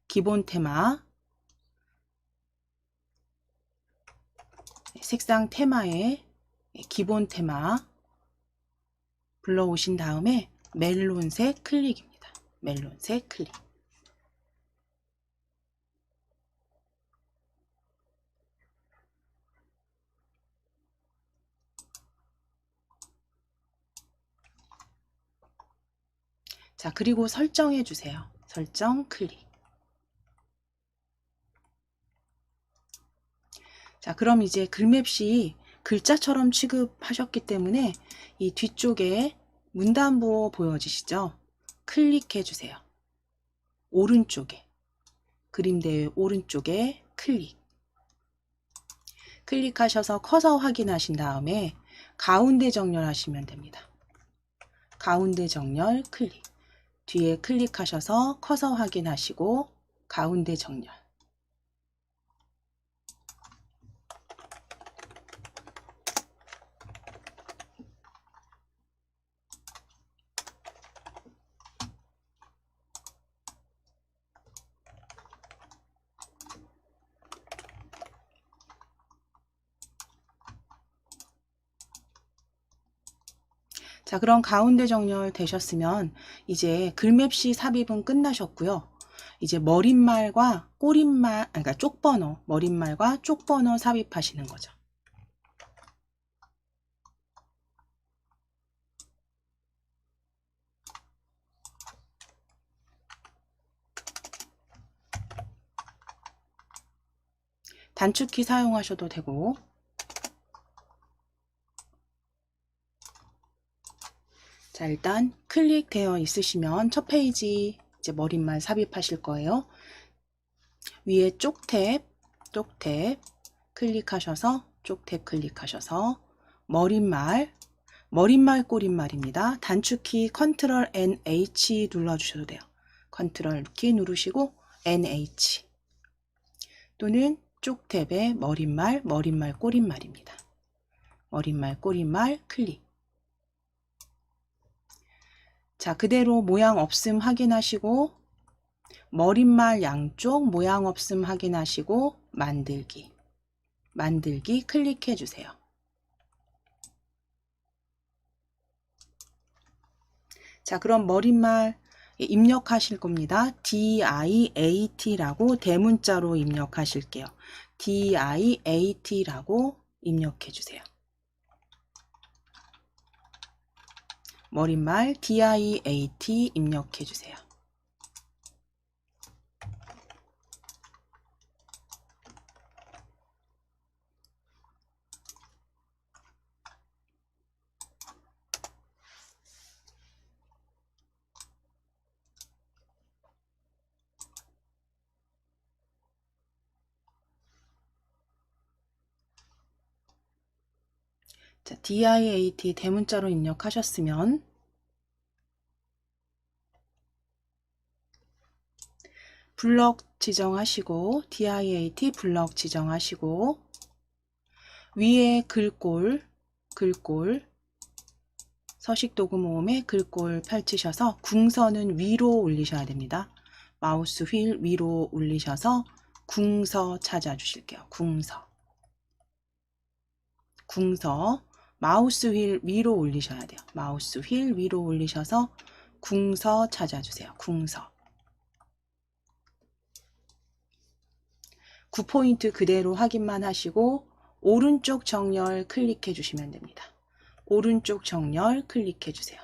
기본 테마 색상 테마에 기본 테마 불러오신 다음에 멜론색 클릭입니다. 멜론색 클릭. 자, 그리고 설정해 주세요. 설정 클릭. 자, 그럼 이제 글맵시 글자처럼 취급하셨기 때문에 이 뒤쪽에 문단부호 보여지시죠? 클릭해 주세요. 오른쪽에, 그림대의 오른쪽에 클릭. 클릭하셔서 커서 확인하신 다음에 가운데 정렬하시면 됩니다. 가운데 정렬 클릭. 뒤에 클릭하셔서 커서 확인하시고 가운데 정렬. 자, 그럼 가운데 정렬 되셨으면 이제 글맵시 삽입은 끝나셨고요. 이제 머릿말과 꼬릿말, 그러니까 쪽번호, 머릿말과 쪽번호 삽입하시는 거죠. 단축키 사용하셔도 되고, 자, 일단 클릭되어 있으시면 첫 페이지 이제 머릿말 삽입하실 거예요. 위에 쪽탭 클릭하셔서 쪽탭 클릭하셔서 머릿말 꼬릿말입니다. 단축키 컨트롤 NH 눌러주셔도 돼요. 컨트롤 키 누르시고 NH 또는 쪽탭의 머릿말 꼬릿말입니다. 머릿말 꼬릿말 클릭. 자, 그대로 모양 없음 확인하시고 머릿말 양쪽 모양 없음 확인하시고 만들기 클릭해 주세요. 자, 그럼 머릿말 입력하실 겁니다. DIAT라고 대문자로 입력하실게요. DIAT라고 입력해 주세요. 머릿말 DIAT 입력해 주세요. 자, DIAT 대문자로 입력하셨으면 블럭 지정하시고 DIAT 블럭 지정하시고 위에 글꼴 서식도구 모음에 글꼴 펼치셔서 궁서는 위로 올리셔야 됩니다. 마우스 휠 위로 올리셔서 궁서 찾아주실게요. 궁서 마우스 휠 위로 올리셔야 돼요. 마우스 휠 위로 올리셔서 궁서 찾아주세요. 궁서 9포인트 그대로 확인만 하시고 오른쪽 정렬 클릭해 주시면 됩니다. 오른쪽 정렬 클릭해 주세요.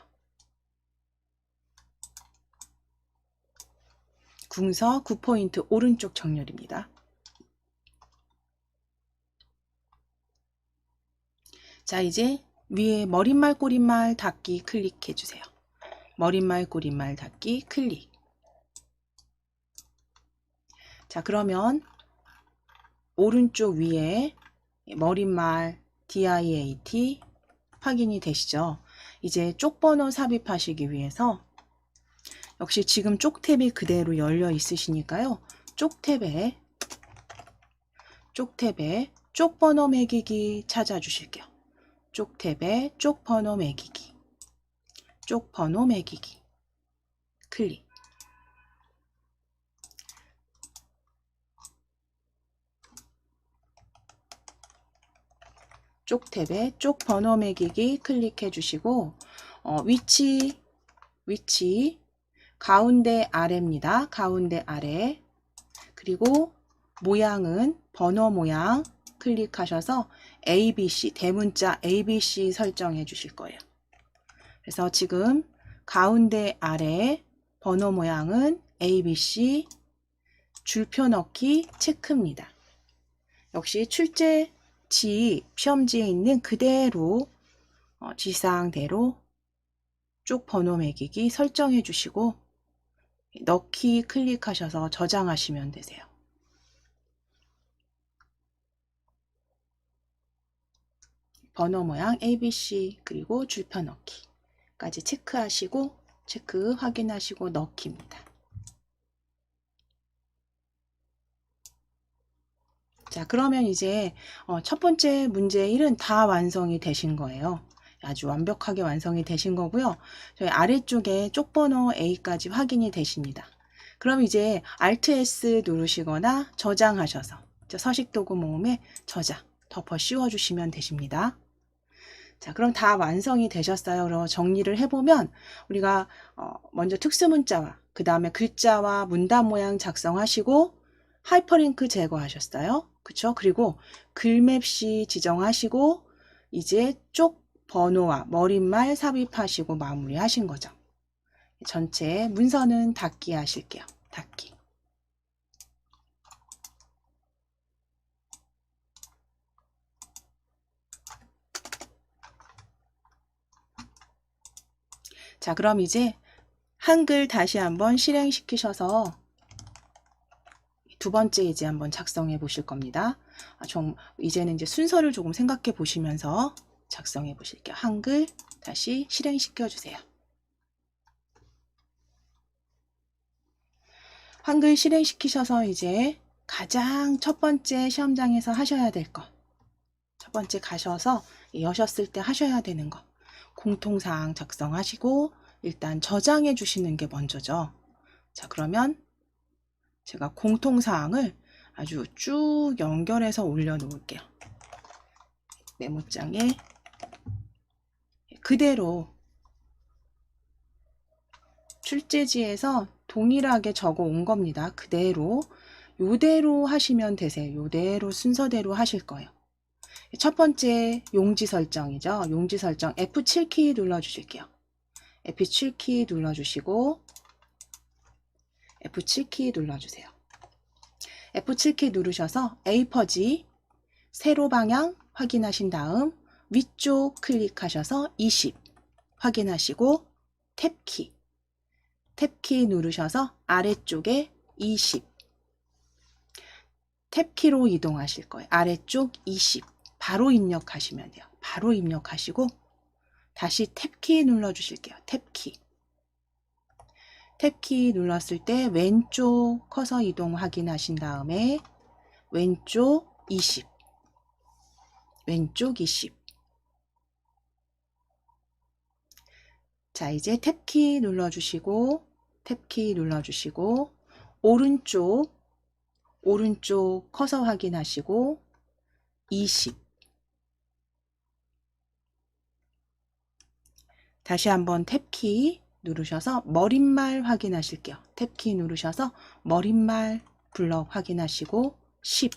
궁서 9포인트 오른쪽 정렬입니다. 자, 이제 위에 머릿말 꼬릿말 닫기 클릭해 주세요. 머릿말 꼬릿말 닫기 클릭. 자, 그러면 오른쪽 위에 머릿말 DIAT 확인이 되시죠? 이제 쪽번호 삽입하시기 위해서 역시 지금 쪽 탭이 그대로 열려 있으시니까요. 쪽 탭에 쪽번호 매기기 찾아주실게요. 쪽 탭에 쪽번호 매기기 클릭. 쪽 탭에 쪽 번호 매기기 클릭해 주시고 위치 가운데 아래입니다. 가운데 아래. 그리고 모양은 번호 모양 클릭하셔서 ABC 대문자 ABC 설정해 주실 거예요. 그래서 지금 가운데 아래 번호 모양은 ABC 줄표 넣기 체크입니다. 역시 출제지 시험지에 있는 그대로 지상대로 쪽 번호 매기기 설정해 주시고 넣기 클릭하셔서 저장하시면 되세요. 번호 모양 ABC 그리고 줄표 넣기까지 체크하시고 체크 확인하시고 넣기입니다. 자, 그러면 이제 첫 번째 문제 1은 다 완성이 되신 거예요. 아주 완벽하게 완성이 되신 거고요. 저희 아래쪽에 쪽번호 A까지 확인이 되십니다. 그럼 이제 Alt S 누르시거나 저장하셔서 서식도구 모음에 저장, 덮어 씌워 주시면 되십니다. 자, 그럼 다 완성이 되셨어요. 그럼 정리를 해보면 우리가 먼저 특수문자와 그 다음에 글자와 문단 모양 작성하시고 하이퍼링크 제거하셨어요. 그쵸? 그리고 글맵시 지정하시고 이제 쪽 번호와 머릿말 삽입하시고 마무리하신 거죠. 전체 문서는 닫기 하실게요. 닫기. 자, 그럼 이제 한글 다시 한번 실행시키셔서 두 번째 이제 한번 작성해 보실 겁니다. 이제는 이제 순서를 조금 생각해 보시면서 작성해 보실게요. 한글 다시 실행시켜 주세요. 한글 실행시키셔서 이제 가장 첫 번째 시험장에서 하셔야 될 거. 첫 번째 가셔서 여셨을 때 하셔야 되는 거. 공통사항 작성하시고 일단 저장해 주시는 게 먼저죠. 자, 그러면 제가 공통사항을 아주 쭉 연결해서 올려 놓을게요. 메모장에 그대로 출제지에서 동일하게 적어 온 겁니다. 그대로 요대로 하시면 되세요. 요대로 순서대로 하실 거예요. 첫 번째 용지 설정이죠. 용지 설정 F7키 눌러주실게요. F7키 눌러주시고 F7키 눌러주세요. F7키 누르셔서 A 퍼지 세로 방향 확인하신 다음 위쪽 클릭하셔서 20 확인하시고 탭키 누르셔서 아래쪽에 20 탭키로 이동하실 거예요. 아래쪽 20 바로 입력하시면 돼요. 바로 입력하시고 다시 탭키 눌러주실게요. 탭키 탭키 눌렀을 때 왼쪽 커서 이동 확인하신 다음에 왼쪽 20, 왼쪽 20. 자, 이제 탭키 눌러주시고 탭키 눌러주시고 오른쪽 커서 확인하시고 20. 다시 한번 탭키 누르셔서 머릿말 확인하실게요. 탭키 누르셔서 머릿말 블럭 확인하시고 10.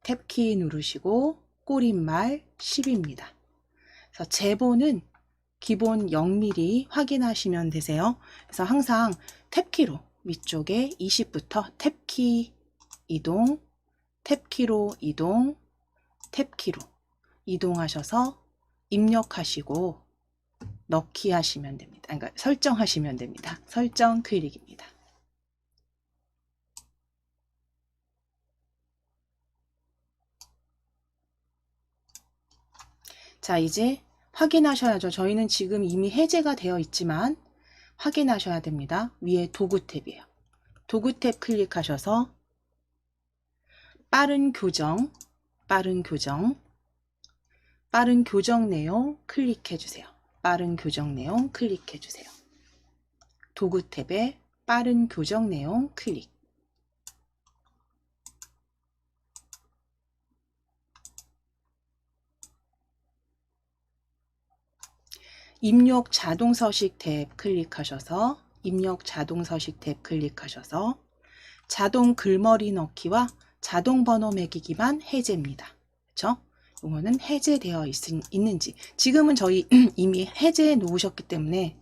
탭키 누르시고 꼬릿말 10입니다. 그래서 제보는 기본 0mm 확인하시면 되세요. 그래서 항상 탭키로 위쪽에 20부터 탭키 이동, 탭키로 이동, 탭키로 이동하셔서 입력하시고 넣기 하시면 됩니다. 그러니까 설정하시면 됩니다. 설정 클릭입니다. 자, 이제 확인하셔야죠. 저희는 지금 이미 해제가 되어 있지만 확인하셔야 됩니다. 위에 도구 탭이에요. 도구 탭 클릭하셔서 빠른 교정 내용 클릭해 주세요. 빠른 교정 내용 클릭해 주세요. 도구 탭에 빠른 교정 내용 클릭. 입력 자동 서식 탭 클릭하셔서 자동 글머리 넣기와 자동 번호 매기기만 해제입니다. 그렇죠? 이거는 해제되어 있는지, 지금은 저희 이미 해제해 놓으셨기 때문에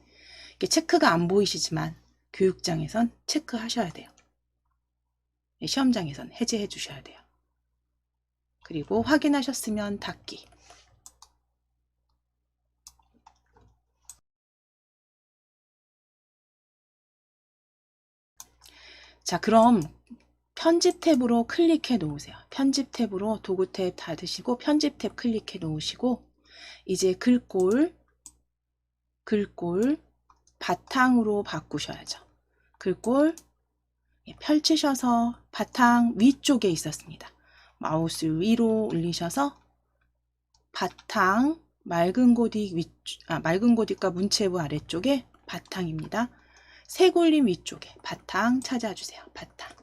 이게 체크가 안 보이시지만 교육장에선 체크하셔야 돼요. 시험장에선 해제해 주셔야 돼요. 그리고 확인하셨으면 닫기. 자, 그럼 편집 탭으로 클릭해 놓으세요. 편집 탭으로 도구 탭 닫으시고 편집 탭 클릭해 놓으시고 이제 글꼴 바탕으로 바꾸셔야죠. 글꼴 펼치셔서 바탕 위쪽에 있었습니다. 마우스 위로 올리셔서 바탕 맑은 고딕과 문체부 아래쪽에 바탕입니다. 세골림 위쪽에 바탕 찾아주세요. 바탕.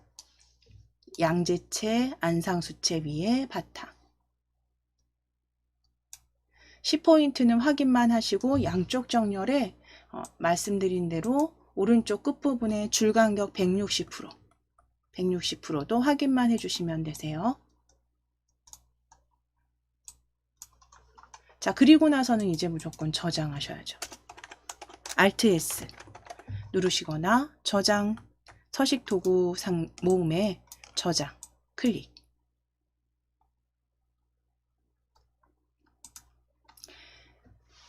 양재체, 안상수체 위에 바탕. 10포인트는 확인만 하시고 양쪽 정렬에 말씀드린 대로 오른쪽 끝부분에 줄간격 160%도 확인만 해주시면 되세요. 자, 그리고 나서는 이제 무조건 저장하셔야죠. Alt S 누르시거나 저장, 서식 도구 모음에 저장 클릭.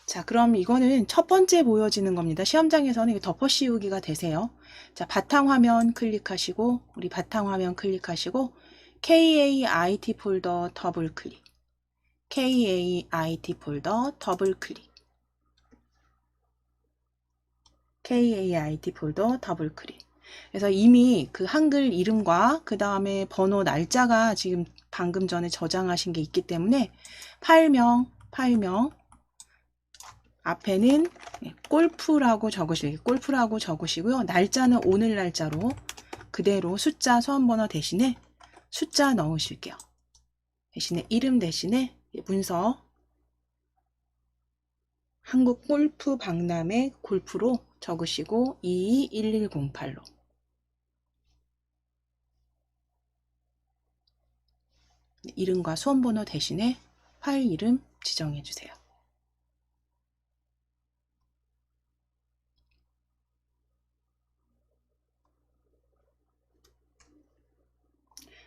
자, 그럼 이거는 첫 번째 보여지는 겁니다. 시험장에서는 덮어 씌우기가 되세요. 자, 바탕화면 클릭하시고, 우리 바탕화면 클릭하시고, KAIT 폴더 더블 클릭. KAIT 폴더 더블 클릭. KAIT 폴더 더블 클릭. 그래서 이미 그 한글 이름과 그 다음에 번호 날짜가 지금 방금 전에 저장하신 게 있기 때문에 파일명 앞에는 골프라고 적으시고요. 날짜는 오늘 날짜로 그대로 숫자 소환번호 대신에 숫자 넣으실게요. 대신에 이름 대신에 문서 한국 골프 박람회 골프로 적으시고 221108로 이름과 수험번호 대신에 파일 이름 지정해 주세요.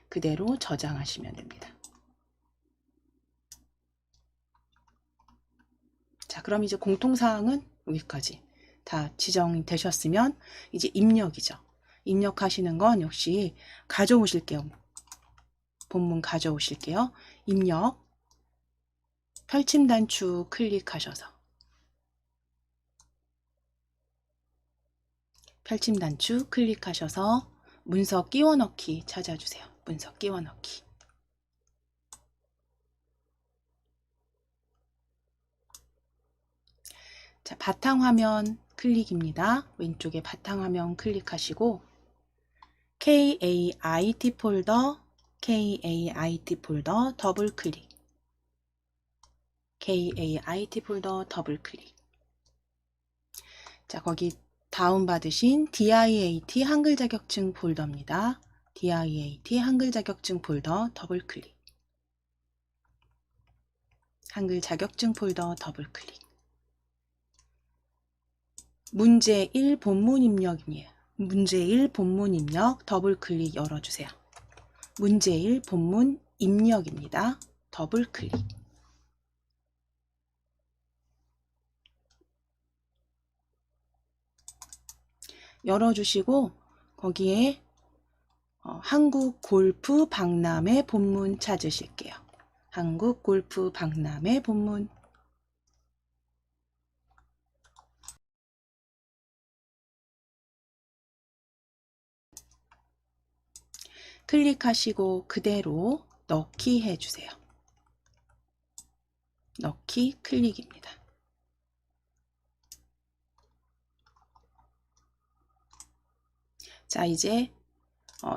그대로 저장하시면 됩니다. 자, 그럼 이제 공통사항은 여기까지 다 지정되셨으면 이제 입력이죠. 입력하시는 건 역시 가져오실게요. 본문 가져오실게요. 입력, 펼침 단추 클릭하셔서 펼침 단축 클릭하셔서 문서 끼워 넣기 찾아주세요. 문서 끼워 넣기. 자, 바탕화면 클릭입니다. 왼쪽에 바탕화면 클릭하시고 KAIT 폴더, KAIT 폴더 더블 클릭. KAIT 폴더 더블 클릭. 자, 거기 다운받으신 DIAT 한글 자격증 폴더입니다. DIAT 한글 자격증 폴더 더블 클릭. 한글 자격증 폴더 더블 클릭. 문제 1 본문 입력이에요. 문제 1 본문 입력 더블 클릭 열어주세요. 문제 1 본문 입력입니다. 더블 클릭. 열어주시고 거기에 한국 골프 박람회 본문 찾으실게요. 한국 골프 박람회 본문. 클릭하시고 그대로 넣기 해주세요. 넣기 클릭입니다. 자, 이제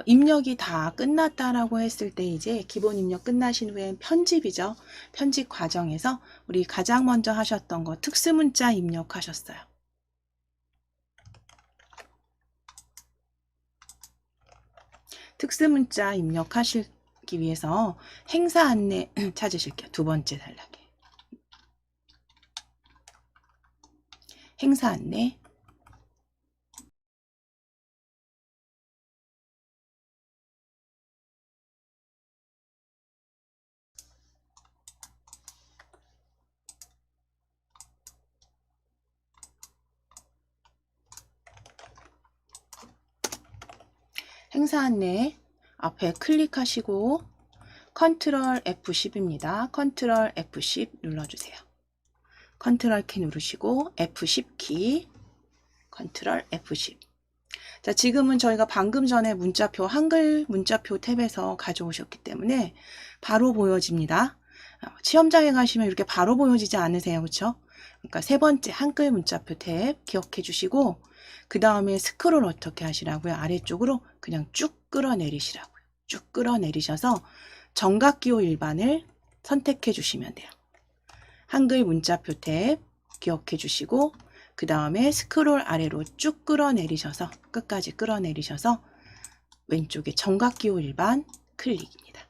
입력이 다 끝났다라고 했을 때 이제 기본 입력 끝나신 후에 편집이죠. 편집 과정에서 우리 가장 먼저 하셨던 거 특수문자 입력하셨어요. 특수문자 입력하시기 위해서 행사 안내 찾으실게요. 두 번째 단락에. 행사 안내. 행사 안내 앞에 클릭하시고 컨트롤 F10입니다. 컨트롤 F10 눌러주세요. 컨트롤 키 누르시고 F10 키, 컨트롤 F10. 자, 지금은 저희가 방금 전에 문자표, 한글 문자표 탭에서 가져오셨기 때문에 바로 보여집니다. 시험장에 가시면 이렇게 바로 보여지지 않으세요. 그렇죠? 그러니까 세 번째 한글 문자표 탭 기억해 주시고 그 다음에 스크롤 어떻게 하시라고요? 아래쪽으로 그냥 쭉 끌어내리시라고요. 쭉 끌어내리셔서 정각기호 일반을 선택해 주시면 돼요. 한글 문자표 탭 기억해 주시고 그 다음에 스크롤 아래로 쭉 끌어내리셔서 끝까지 끌어내리셔서 왼쪽에 정각기호 일반 클릭입니다.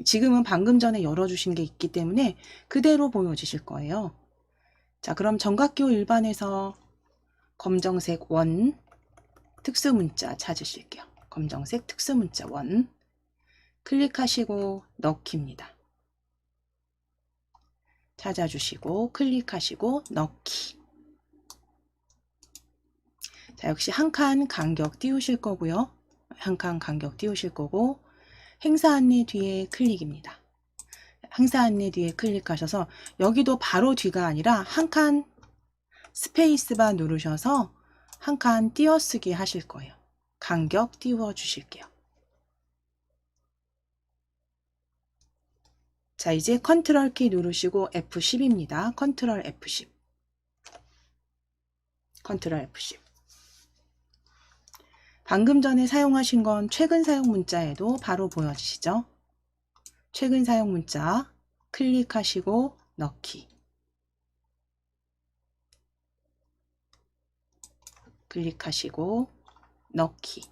지금은 방금 전에 열어주신 게 있기 때문에 그대로 보여주실 거예요. 자, 그럼 정각기호 일반에서 검정색 원 특수문자 찾으실게요. 검정색 특수문자 원 클릭하시고 넣기입니다. 찾아주시고 클릭하시고 넣기. 자, 역시 한 칸 간격 띄우실 거고요. 한 칸 간격 띄우실 거고 행사 안내 뒤에 클릭입니다. 행사 안내 뒤에 클릭하셔서 여기도 바로 뒤가 아니라 한 칸 스페이스바 누르셔서 한 칸 띄어쓰기 하실 거예요. 간격 띄워 주실게요. 자, 이제 컨트롤 키 누르시고 F10입니다. 컨트롤 F10. 컨트롤 F10. 방금 전에 사용하신 건 최근 사용 문자에도 바로 보여지시죠? 최근 사용 문자 클릭하시고 넣기. 클릭하시고 넣기.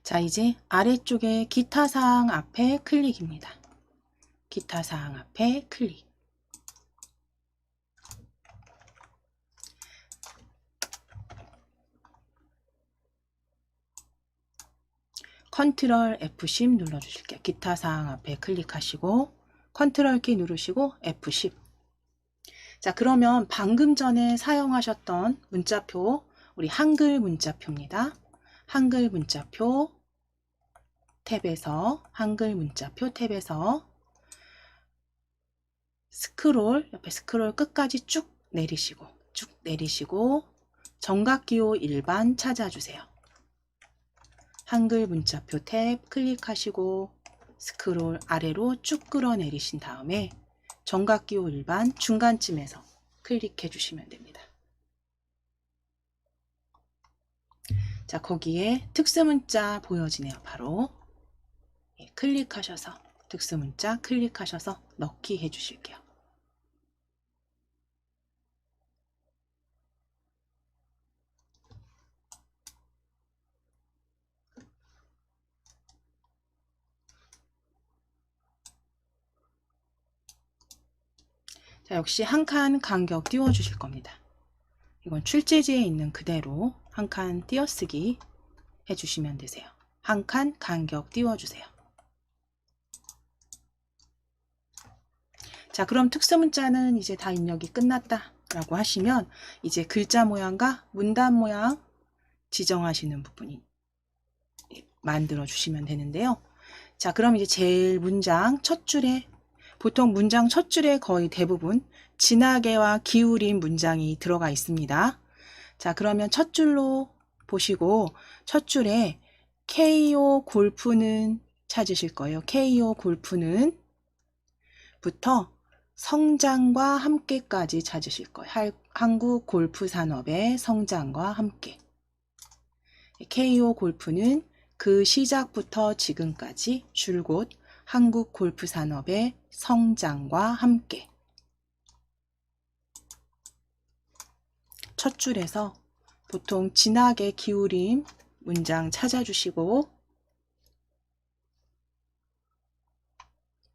자, 이제 아래쪽에 기타 사항 앞에 클릭입니다. 기타 사항 앞에 클릭. 컨트롤 F10 눌러주실게요. 기타 사항 앞에 클릭하시고 컨트롤 키 누르시고 F10. 자, 그러면 방금 전에 사용하셨던 문자표, 우리 한글 문자표입니다. 한글 문자표 탭에서 한글 문자표 탭에서 옆에 스크롤 끝까지 쭉 내리시고 정각기호 일반 찾아주세요. 한글 문자표 탭 클릭하시고 스크롤 아래로 쭉 끌어내리신 다음에 정각기호 일반 중간쯤에서 클릭해 주시면 됩니다. 자, 거기에 특수문자 보여지네요. 바로 클릭하셔서 특수문자 클릭하셔서 넣기 해 주실게요. 자, 역시 한 칸 간격 띄워 주실 겁니다. 이건 출제지에 있는 그대로 한 칸 띄어쓰기 해주시면 되세요. 한 칸 간격 띄워주세요. 자, 그럼 특수문자는 이제 다 입력이 끝났다 라고 하시면 이제 글자 모양과 문단 모양 지정하시는 부분이 만들어 주시면 되는데요. 자, 그럼 이제 제일 문장 첫 줄에, 보통 문장 첫 줄에 거의 대부분 진하게와 기울인 문장이 들어가 있습니다. 자, 그러면 첫 줄로 보시고 첫 줄에 KO 골프는 찾으실 거예요. KO 골프는 부터 성장과 함께까지 찾으실 거예요. 한국 골프 산업의 성장과 함께. KO 골프는 그 시작부터 지금까지 줄곧 한국 골프 산업의 성장과 함께. 첫 줄에서 보통 진하게 기울임 문장 찾아주시고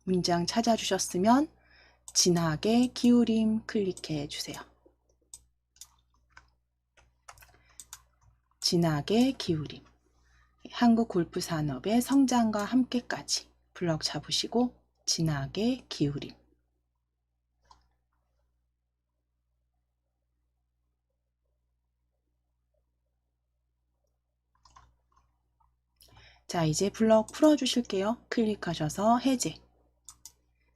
문장 찾아주셨으면 진하게 기울임 클릭해 주세요. 진하게 기울임. 한국 골프 산업의 성장과 함께까지 블럭 잡으시고 진하게 기울임. 자, 이제 블럭 풀어 주실게요. 클릭하셔서 해제.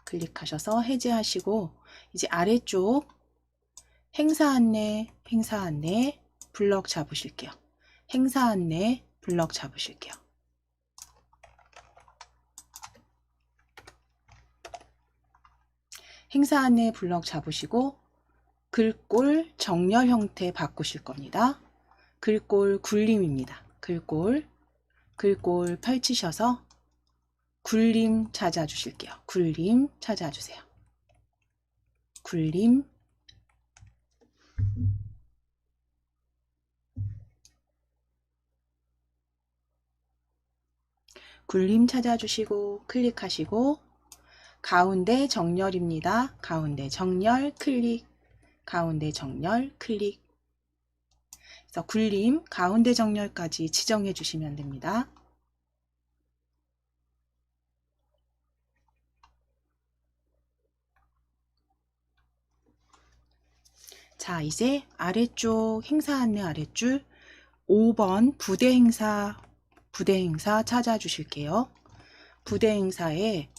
클릭하셔서 해제하시고 이제 아래쪽 행사 안내 블럭 잡으실게요. 행사 안내 블럭 잡으실게요. 행사 안내 블럭 잡으시고 글꼴 정렬 형태 바꾸실 겁니다. 글꼴 굴림입니다. 글꼴 펼치셔서 굴림 찾아주실게요. 굴림 찾아주세요. 굴림. 굴림 찾아주시고 클릭하시고 가운데 정렬입니다. 가운데 정렬 클릭. 가운데 정렬 클릭. 그래서 굴림 가운데 정렬까지 지정해 주시면 됩니다. 자, 이제 아래쪽 행사 안내 아래줄 5번 부대 행사 찾아주실게요. 부대 행사에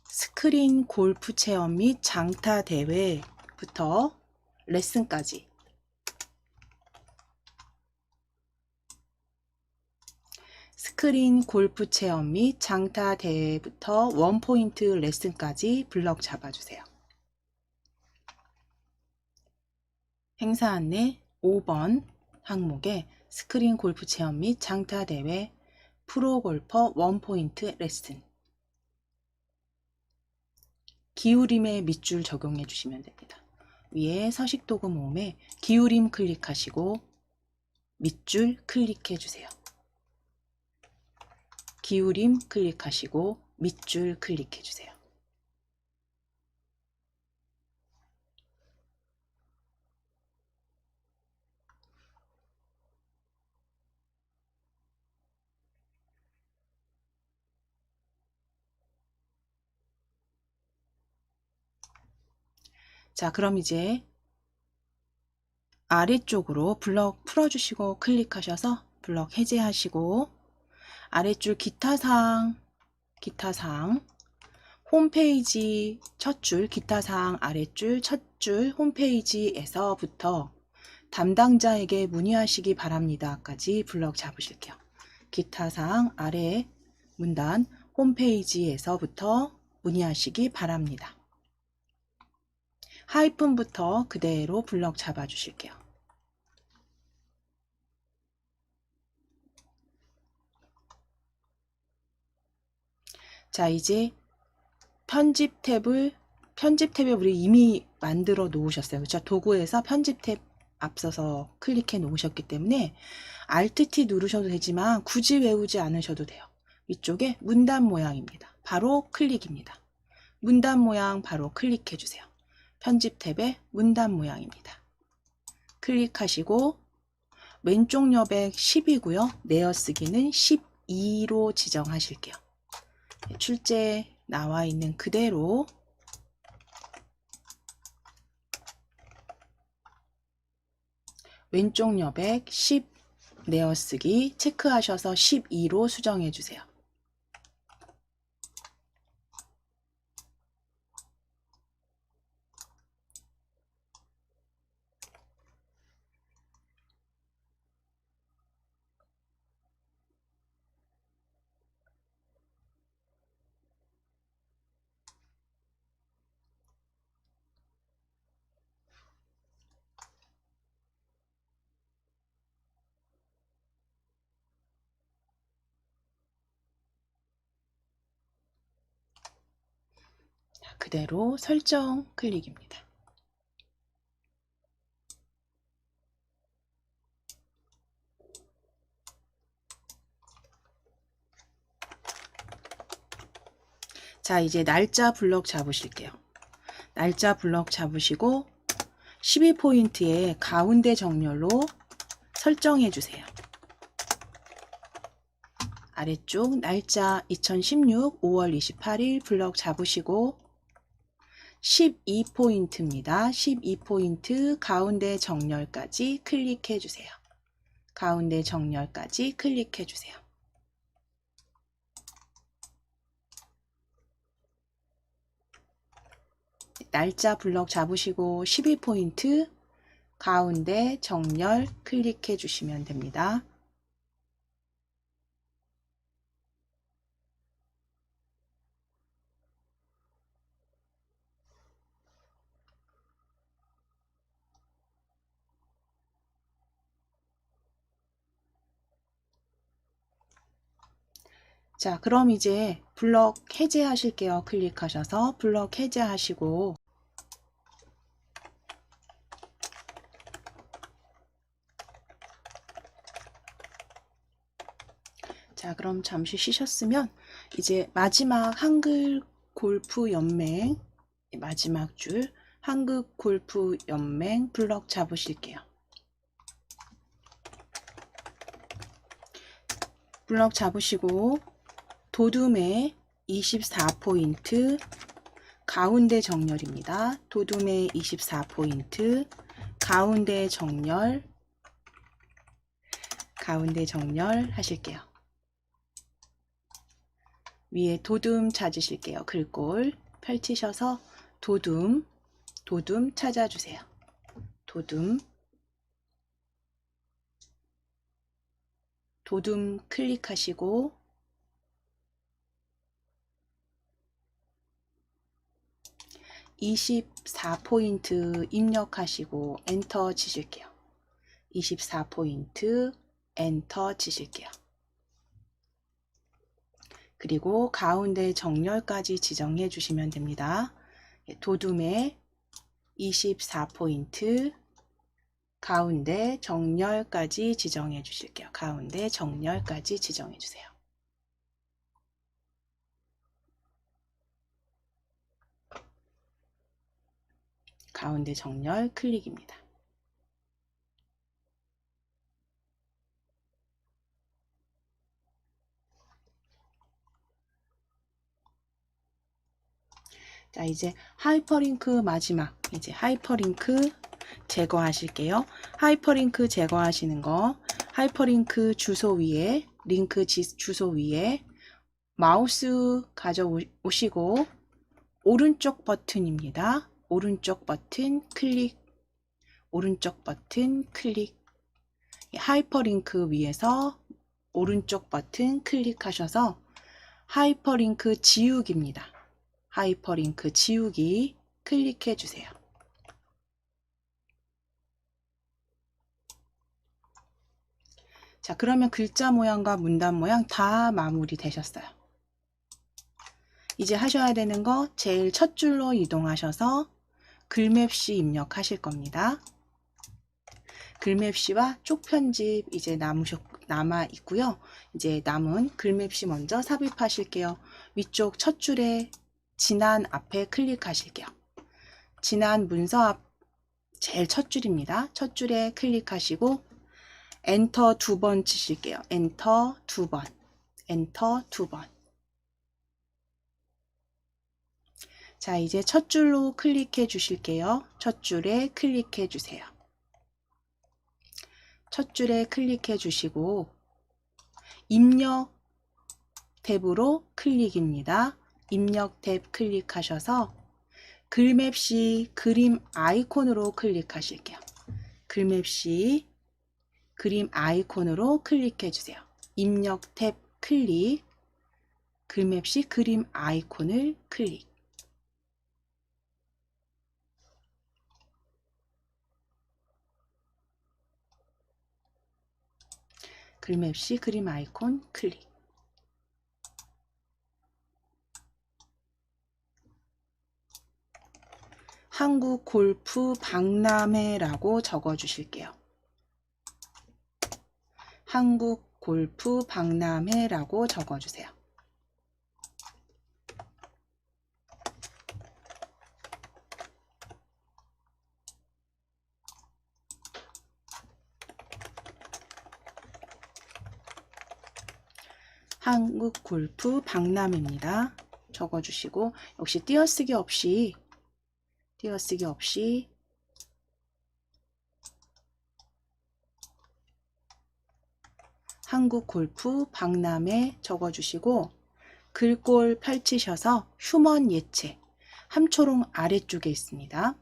스크린 골프 체험 및 장타 대회부터 레슨까지 스크린 골프 체험 및 장타 대회부터 원포인트 레슨까지 블럭 잡아주세요. 행사 안내 5번 항목에 스크린 골프 체험 및 장타 대회 프로골퍼 원포인트 레슨. 기울임의 밑줄 적용해 주시면 됩니다. 위에 서식도구 모음에 기울임 클릭하시고 밑줄 클릭해 주세요. 기울임 클릭하시고 밑줄 클릭해 주세요. 자, 그럼 이제 아래쪽으로 블럭 풀어주시고 클릭하셔서 블럭 해제하시고 아래줄 기타사항 홈페이지 첫 줄, 기타 사항 아랫줄 첫 줄 홈페이지에서부터 담당자에게 문의하시기 바랍니다까지 블럭 잡으실게요. 기타 사항 아래 문단 홈페이지에서부터 문의하시기 바랍니다. 하이픈부터 그대로 블럭 잡아주실게요. 자, 이제 편집 탭을 우리 이미 만들어 놓으셨어요. 그렇죠? 도구에서 편집 탭 앞서서 클릭해 놓으셨기 때문에 Alt T 누르셔도 되지만 굳이 외우지 않으셔도 돼요. 위쪽에 문단 모양입니다. 바로 클릭입니다. 문단 모양 바로 클릭해 주세요. 편집 탭에 문단 모양입니다. 클릭하시고 왼쪽 여백 10이고요. 내어쓰기는 12로 지정하실게요. 출제 나와 있는 그대로 왼쪽 여백 10 내어쓰기 체크하셔서 12로 수정해 주세요. 그대로 설정 클릭입니다. 자, 이제 날짜 블럭 잡으실게요. 날짜 블럭 잡으시고 12포인트에 가운데 정렬로 설정해 주세요. 아래쪽 날짜 2016 5월 28일 블럭 잡으시고 12포인트입니다. 12포인트 가운데 정렬까지 클릭해 주세요. 가운데 정렬까지 클릭해 주세요. 날짜 블럭 잡으시고 12포인트 가운데 정렬 클릭해 주시면 됩니다. 자, 그럼 이제 블럭 해제하실게요. 클릭하셔서 블럭 해제하시고 자, 그럼 잠시 쉬셨으면 이제 마지막 한글 골프 연맹 마지막 줄 한국 골프 연맹 블럭 잡으실게요. 블럭 잡으시고 도둠의 24포인트 가운데 정렬입니다. 도둠의 24포인트 가운데 정렬 하실게요. 위에 도둠 찾으실게요. 글꼴 펼치셔서 도둠 찾아주세요. 도둠 클릭하시고 (24포인트) 입력하시고 엔터 치실게요. 24포인트 엔터 치실게요. 그리고 가운데 정렬까지 지정해 주시면 됩니다. 도둠의 24포인트 가운데 정렬까지 지정해 주실게요. 가운데 정렬까지 지정해 주세요. 가운데 정렬 클릭입니다. 자, 이제 하이퍼링크 마지막 이제 하이퍼링크 제거하실게요. 하이퍼링크 제거하시는 거 하이퍼링크 주소 위에 링크 주소 위에 마우스 가져오시고 오른쪽 버튼입니다. 오른쪽 버튼 클릭, 오른쪽 버튼 클릭. 하이퍼링크 위에서 오른쪽 버튼 클릭하셔서 하이퍼링크 지우기입니다. 하이퍼링크 지우기 클릭해 주세요. 자, 그러면 글자 모양과 문단 모양 다 마무리 되셨어요. 이제 하셔야 되는 거 제일 첫 줄로 이동하셔서 글맵시 입력하실 겁니다. 글맵시와 쪽편집 이제 남아 있고요. 이제 남은 글맵시 먼저 삽입하실게요. 위쪽 첫 줄에 진한 앞에 클릭하실게요. 진한 문서 앞 제일 첫 줄입니다. 첫 줄에 클릭하시고 엔터 2번 치실게요. 엔터 2번, 엔터 2번. 자, 이제 첫 줄로 클릭해 주실게요. 첫 줄에 클릭해 주세요. 첫 줄에 클릭해 주시고 입력 탭으로 클릭입니다. 입력 탭 클릭하셔서 글맵시 그림 아이콘으로 클릭하실게요. 글맵시 그림 아이콘으로 클릭해 주세요. 입력 탭 클릭, 글맵시 그림 아이콘을 클릭. 글맵시 그림 아이콘 클릭. 한국 골프 박람회라고 적어 주실게요. 한국 골프 박람회라고 적어 주세요. 한국 골프 박람회입니다. 적어 주시고 역시 띄어쓰기 없이 한국 골프 박람회 적어주시고 글꼴 펼치셔서 휴먼 예체 함초롱 아래쪽에 있습니다.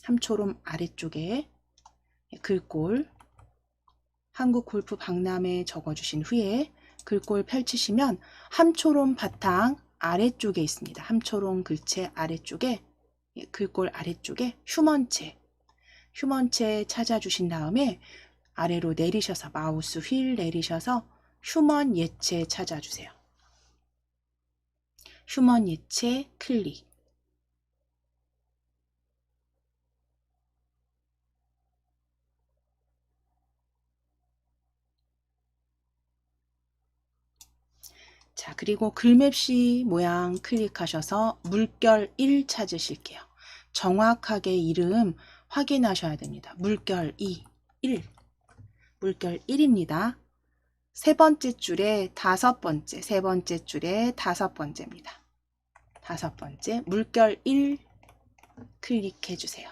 함초롱 아래쪽에 글꼴 한국 골프 박람회 적어주신 후에 글꼴 펼치시면 함초롱 바탕 아래쪽에 있습니다. 함초롱 글체 아래쪽에 글꼴 아래쪽에 휴먼체 찾아주신 다음에 아래로 내리셔서 마우스 휠 내리셔서 휴먼 예체 찾아주세요. 휴먼 예체 클릭. 자, 그리고 글맵시 모양 클릭하셔서 물결 1 찾으실게요. 정확하게 이름 확인하셔야 됩니다. 물결 2, 1. 물결 1입니다. 세 번째 줄에 다섯 번째, 세 번째 줄에 다섯 번째입니다. 다섯 번째, 물결 1 클릭해 주세요.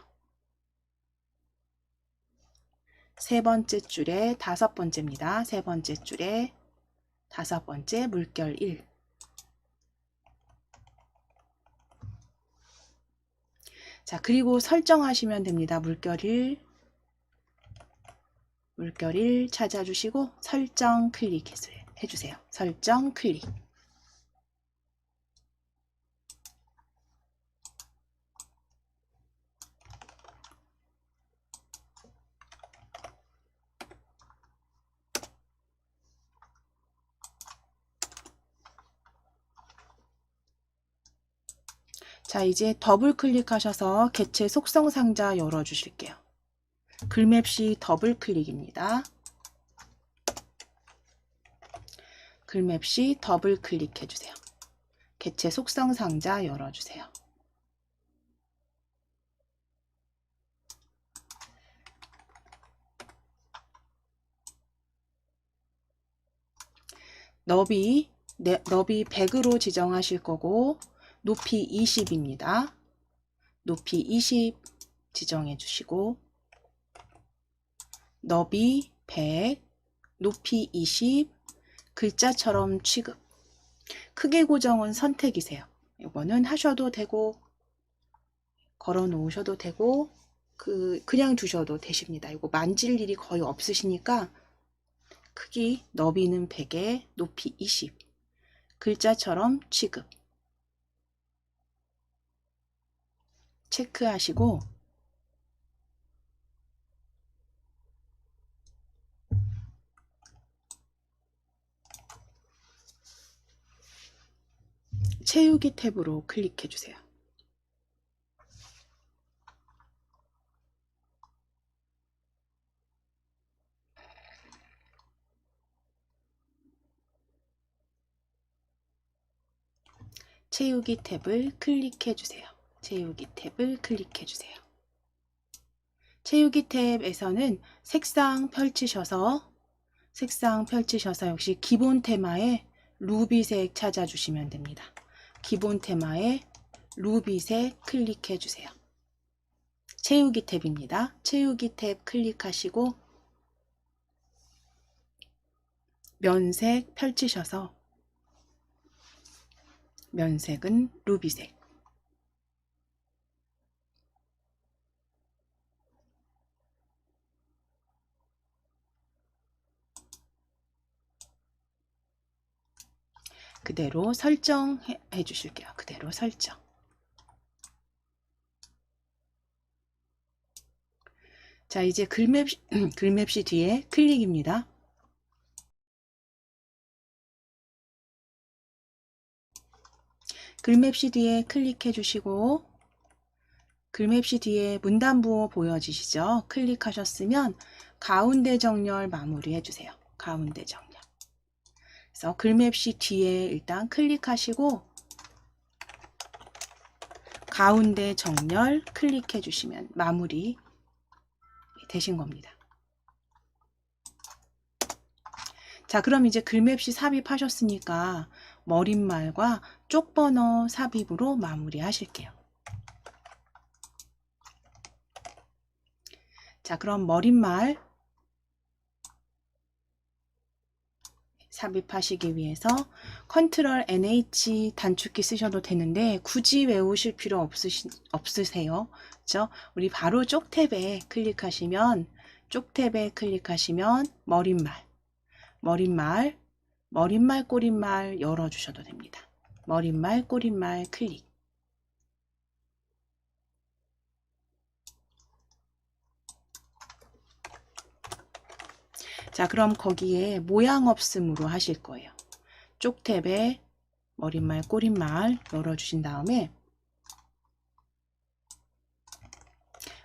세 번째 줄에 다섯 번째입니다. 세 번째 줄에 다섯 번째, 물결 1. 자, 그리고 설정하시면 됩니다. 물결 1 찾아주시고 설정 클릭해주세요. 설정 클릭. 자, 이제 더블 클릭하셔서 개체 속성 상자 열어주실게요. 글맵시 더블 클릭입니다. 글맵시 더블 클릭해주세요. 개체 속성 상자 열어주세요. 너비 100으로 지정하실 거고 높이 20입니다. 높이 20 지정해 주시고 너비 100, 높이 20, 글자처럼 취급. 크기 고정은 선택이세요. 이거는 하셔도 되고 걸어 놓으셔도 되고 그냥 두셔도 되십니다. 이거 만질 일이 거의 없으시니까 크기 너비는 100에 높이 20 글자처럼 취급 체크하시고 채우기 탭으로 클릭해 주세요. 채우기 탭을 클릭해 주세요. 채우기 탭을 클릭해 주세요. 채우기 탭에서는 색상 펼치셔서 역시 기본 테마에 루비색 찾아주시면 됩니다. 기본 테마에 루비색 클릭해 주세요. 채우기 탭입니다. 채우기 탭 클릭하시고 면색 펼치셔서 면색은 루비색 그대로 설정해 주실게요. 그대로 설정. 자, 이제 글맵시 뒤에 클릭입니다. 글맵시 뒤에 클릭해 주시고 글맵시 뒤에 문단부호 보여지시죠? 클릭하셨으면 가운데 정렬 마무리해 주세요. 가운데 정렬. 그래서 글맵시 뒤에 일단 클릭하시고 가운데 정렬 클릭해 주시면 마무리 되신 겁니다. 자, 그럼 이제 글맵시 삽입하셨으니까 머릿말과 쪽번호 삽입으로 마무리 하실게요. 자, 그럼 머릿말 삽입하시기 위해서 컨트롤 NH 단축키 쓰셔도 되는데 굳이 외우실 필요 없으세요. 그렇죠? 우리 바로 쪽 탭에 클릭하시면 머릿말, 꼬릿말 열어주셔도 됩니다. 머릿말, 꼬릿말 클릭. 자, 그럼 거기에 모양 없음으로 하실 거예요. 쪽 탭에 머릿말, 꼬릿말 열어주신 다음에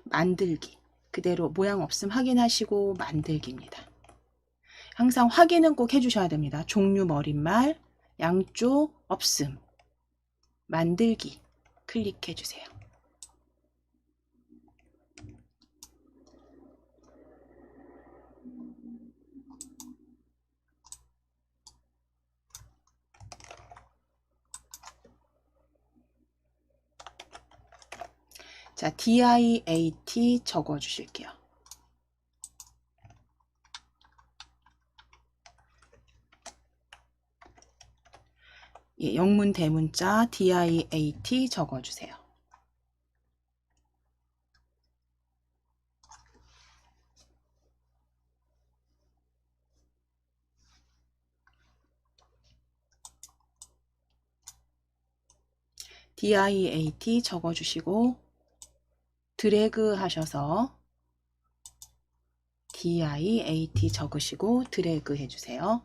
만들기. 그대로 모양 없음 확인하시고 만들기입니다. 항상 확인은 꼭 해주셔야 됩니다. 종류 머릿말, 양쪽 없음, 만들기 클릭해 주세요. 자, DIAT 적어 주실게요. 예, 영문 대문자 DIAT 적어 주세요. DIAT 적어 주시고 드래그 하셔서 DIAT 적으시고 드래그 해주세요.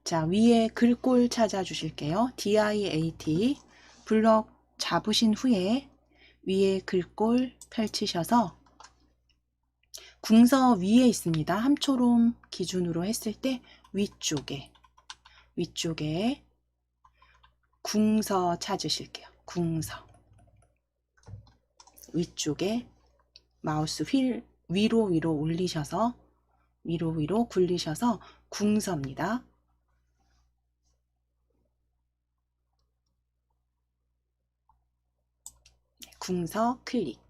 자, 위에 글꼴 찾아 주실게요. DIAT 블럭 잡으신 후에 위에 글꼴 펼치셔서 궁서 위에 있습니다. 함초롬 기준으로 했을 때 위쪽에 궁서 찾으실게요. 궁서 위쪽에 마우스 휠 위로 올리셔서 위로 굴리셔서 궁서입니다. 궁서 클릭.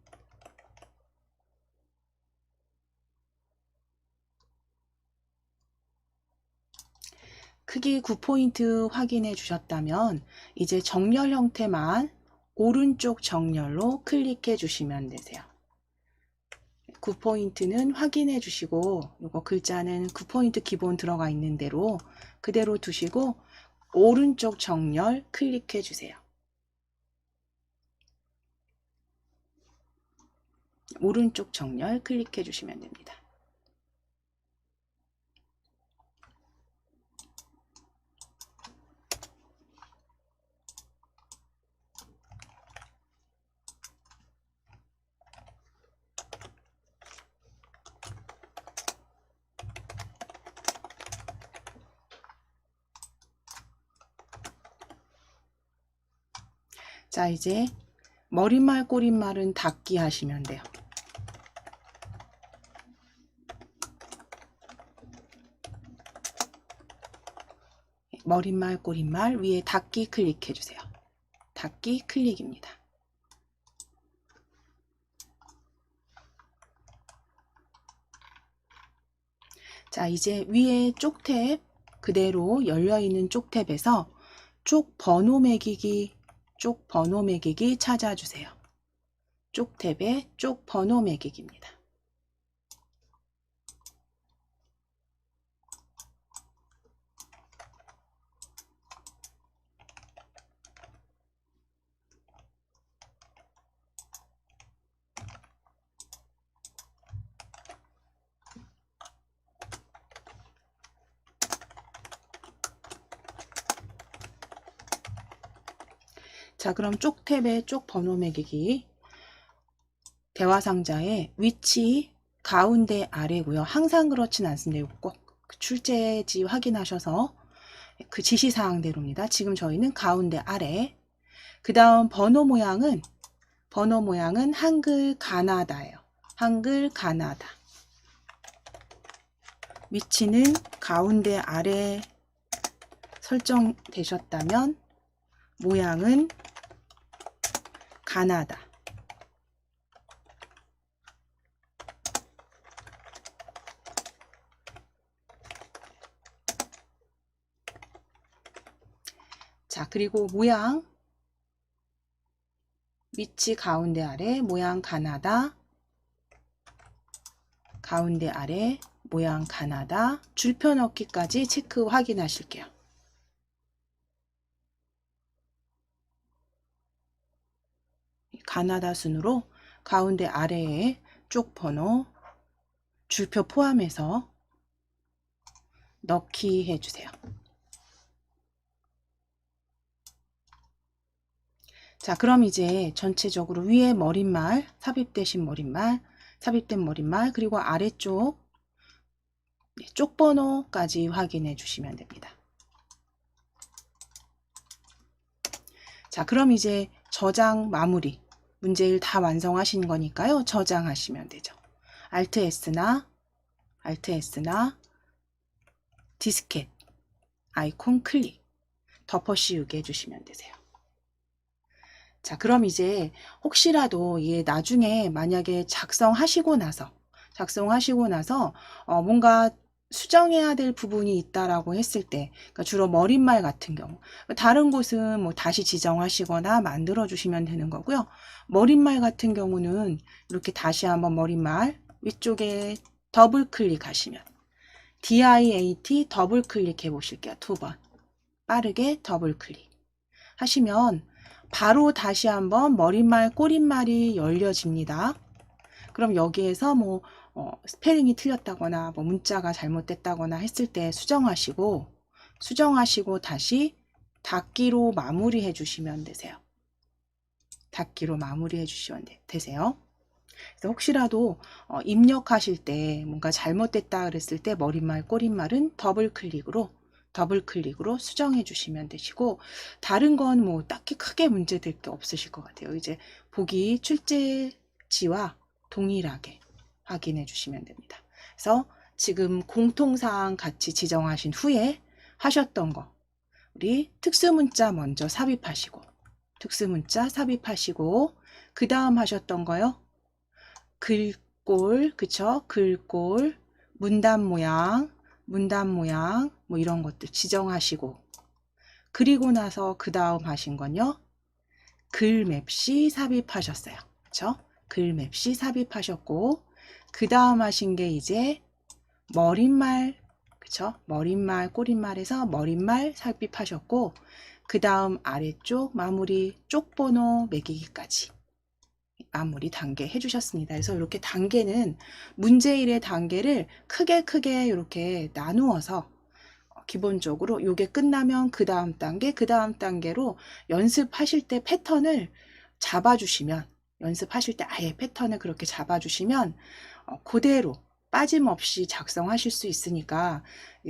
크기 9포인트 확인해 주셨다면 이제 정렬 형태만 오른쪽 정렬로 클릭해 주시면 되세요. 9포인트는 확인해 주시고 이거 글자는 9포인트 기본 들어가 있는 대로 그대로 두시고 오른쪽 정렬 클릭해 주세요. 오른쪽 정렬 클릭해 주시면 됩니다. 자, 이제 머릿말 꼬릿말은 닫기 하시면 돼요. 머릿말 꼬릿말 위에 닫기 클릭해 주세요. 닫기 클릭입니다. 자, 이제 위에 쪽 탭 그대로 열려있는 쪽 탭에서 쪽 번호 매기기 찾아주세요. 쪽 탭에 쪽 번호 매기기입니다. 자, 그럼 쪽 탭에 쪽 번호 매기기 대화 상자의 위치 가운데 아래고요. 항상 그렇진 않습니다. 꼭 출제지 확인하셔서 그 지시사항대로입니다. 지금 저희는 가운데 아래. 그 다음 번호 모양은 한글 가나다예요. 한글 가나다. 위치는 가운데 아래 설정되셨다면 모양은 가나다. 자, 그리고 모양 위치 가운데 아래 모양 가나다. 가운데 아래 모양 가나다. 줄표 넣기까지 체크 확인하실게요. 가나다 순으로 가운데 아래에 쪽 번호 줄표 포함해서 넣기 해주세요. 자, 그럼 이제 전체적으로 위에 머릿말, 삽입된 머릿말, 그리고 아래쪽 쪽 번호까지 확인해 주시면 됩니다. 자, 그럼 이제 저장 마무리. 문제일 다 완성하신 거니까요. 저장하시면 되죠. Alt S나 디스켓 아이콘 클릭 덮어 씌우게 해주시면 되세요. 자, 그럼 이제 혹시라도 나중에 만약에 작성하시고 나서 뭔가 수정해야 될 부분이 있다라고 했을 때, 그러니까 주로 머릿말 같은 경우, 다른 곳은 뭐 다시 지정하시거나 만들어 주시면 되는 거고요. 머릿말 같은 경우는 이렇게 다시 한번 머릿말 위쪽에 더블 클릭하시면 DIAT 더블 클릭해 보실게요. 2번 빠르게 더블 클릭 하시면 바로 다시 한번 머릿말 꼬릿말이 열려집니다. 그럼 여기에서 뭐 스페링이 틀렸다거나 뭐 문자가 잘못됐다거나 했을 때 수정하시고 다시 닫기로 마무리해 주시면 되세요. 닫기로 마무리해 주시면 되세요. 그래서 혹시라도 입력하실 때 뭔가 잘못됐다 그랬을 때 머릿말 꼬릿말은 더블 클릭으로 수정해 주시면 되시고, 다른 건 뭐 딱히 크게 문제될 게 없으실 것 같아요. 이제 보기 출제지와 동일하게 확인해 주시면 됩니다. 그래서 지금 공통사항 같이 지정하신 후에 하셨던 거, 우리 특수문자 먼저 삽입하시고, 그 다음 하셨던 거요. 글꼴, 그쵸? 글꼴, 문단 모양, 뭐 이런 것들 지정하시고, 그리고 나서 그 다음 하신 건요, 글맵시 삽입하셨어요. 그쵸? 글맵시 삽입하셨고, 그 다음 하신 게 이제 머릿말, 그쵸? 머릿말, 꼬릿말에서 머릿말 삽입하셨고, 그 다음 아래쪽 마무리 쪽번호 매기기까지 마무리 단계 해주셨습니다. 그래서 이렇게 단계는 문제1의 단계를 크게 이렇게 나누어서 기본적으로 요게 끝나면 그 다음 단계, 그 다음 단계로 연습하실 때 패턴을 잡아주시면, 연습하실 때 아예 패턴을 그렇게 잡아주시면 그대로 빠짐없이 작성하실 수 있으니까,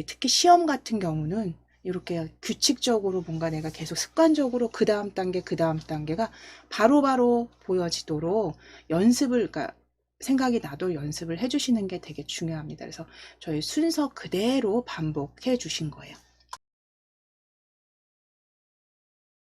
특히 시험 같은 경우는 이렇게 규칙적으로 뭔가 내가 계속 습관적으로 그 다음 단계, 그 다음 단계가 바로바로 보여지도록 연습을, 그러니까 생각이 나도 연습을 해주시는 게 되게 중요합니다. 그래서 저희 순서 그대로 반복해 주신 거예요.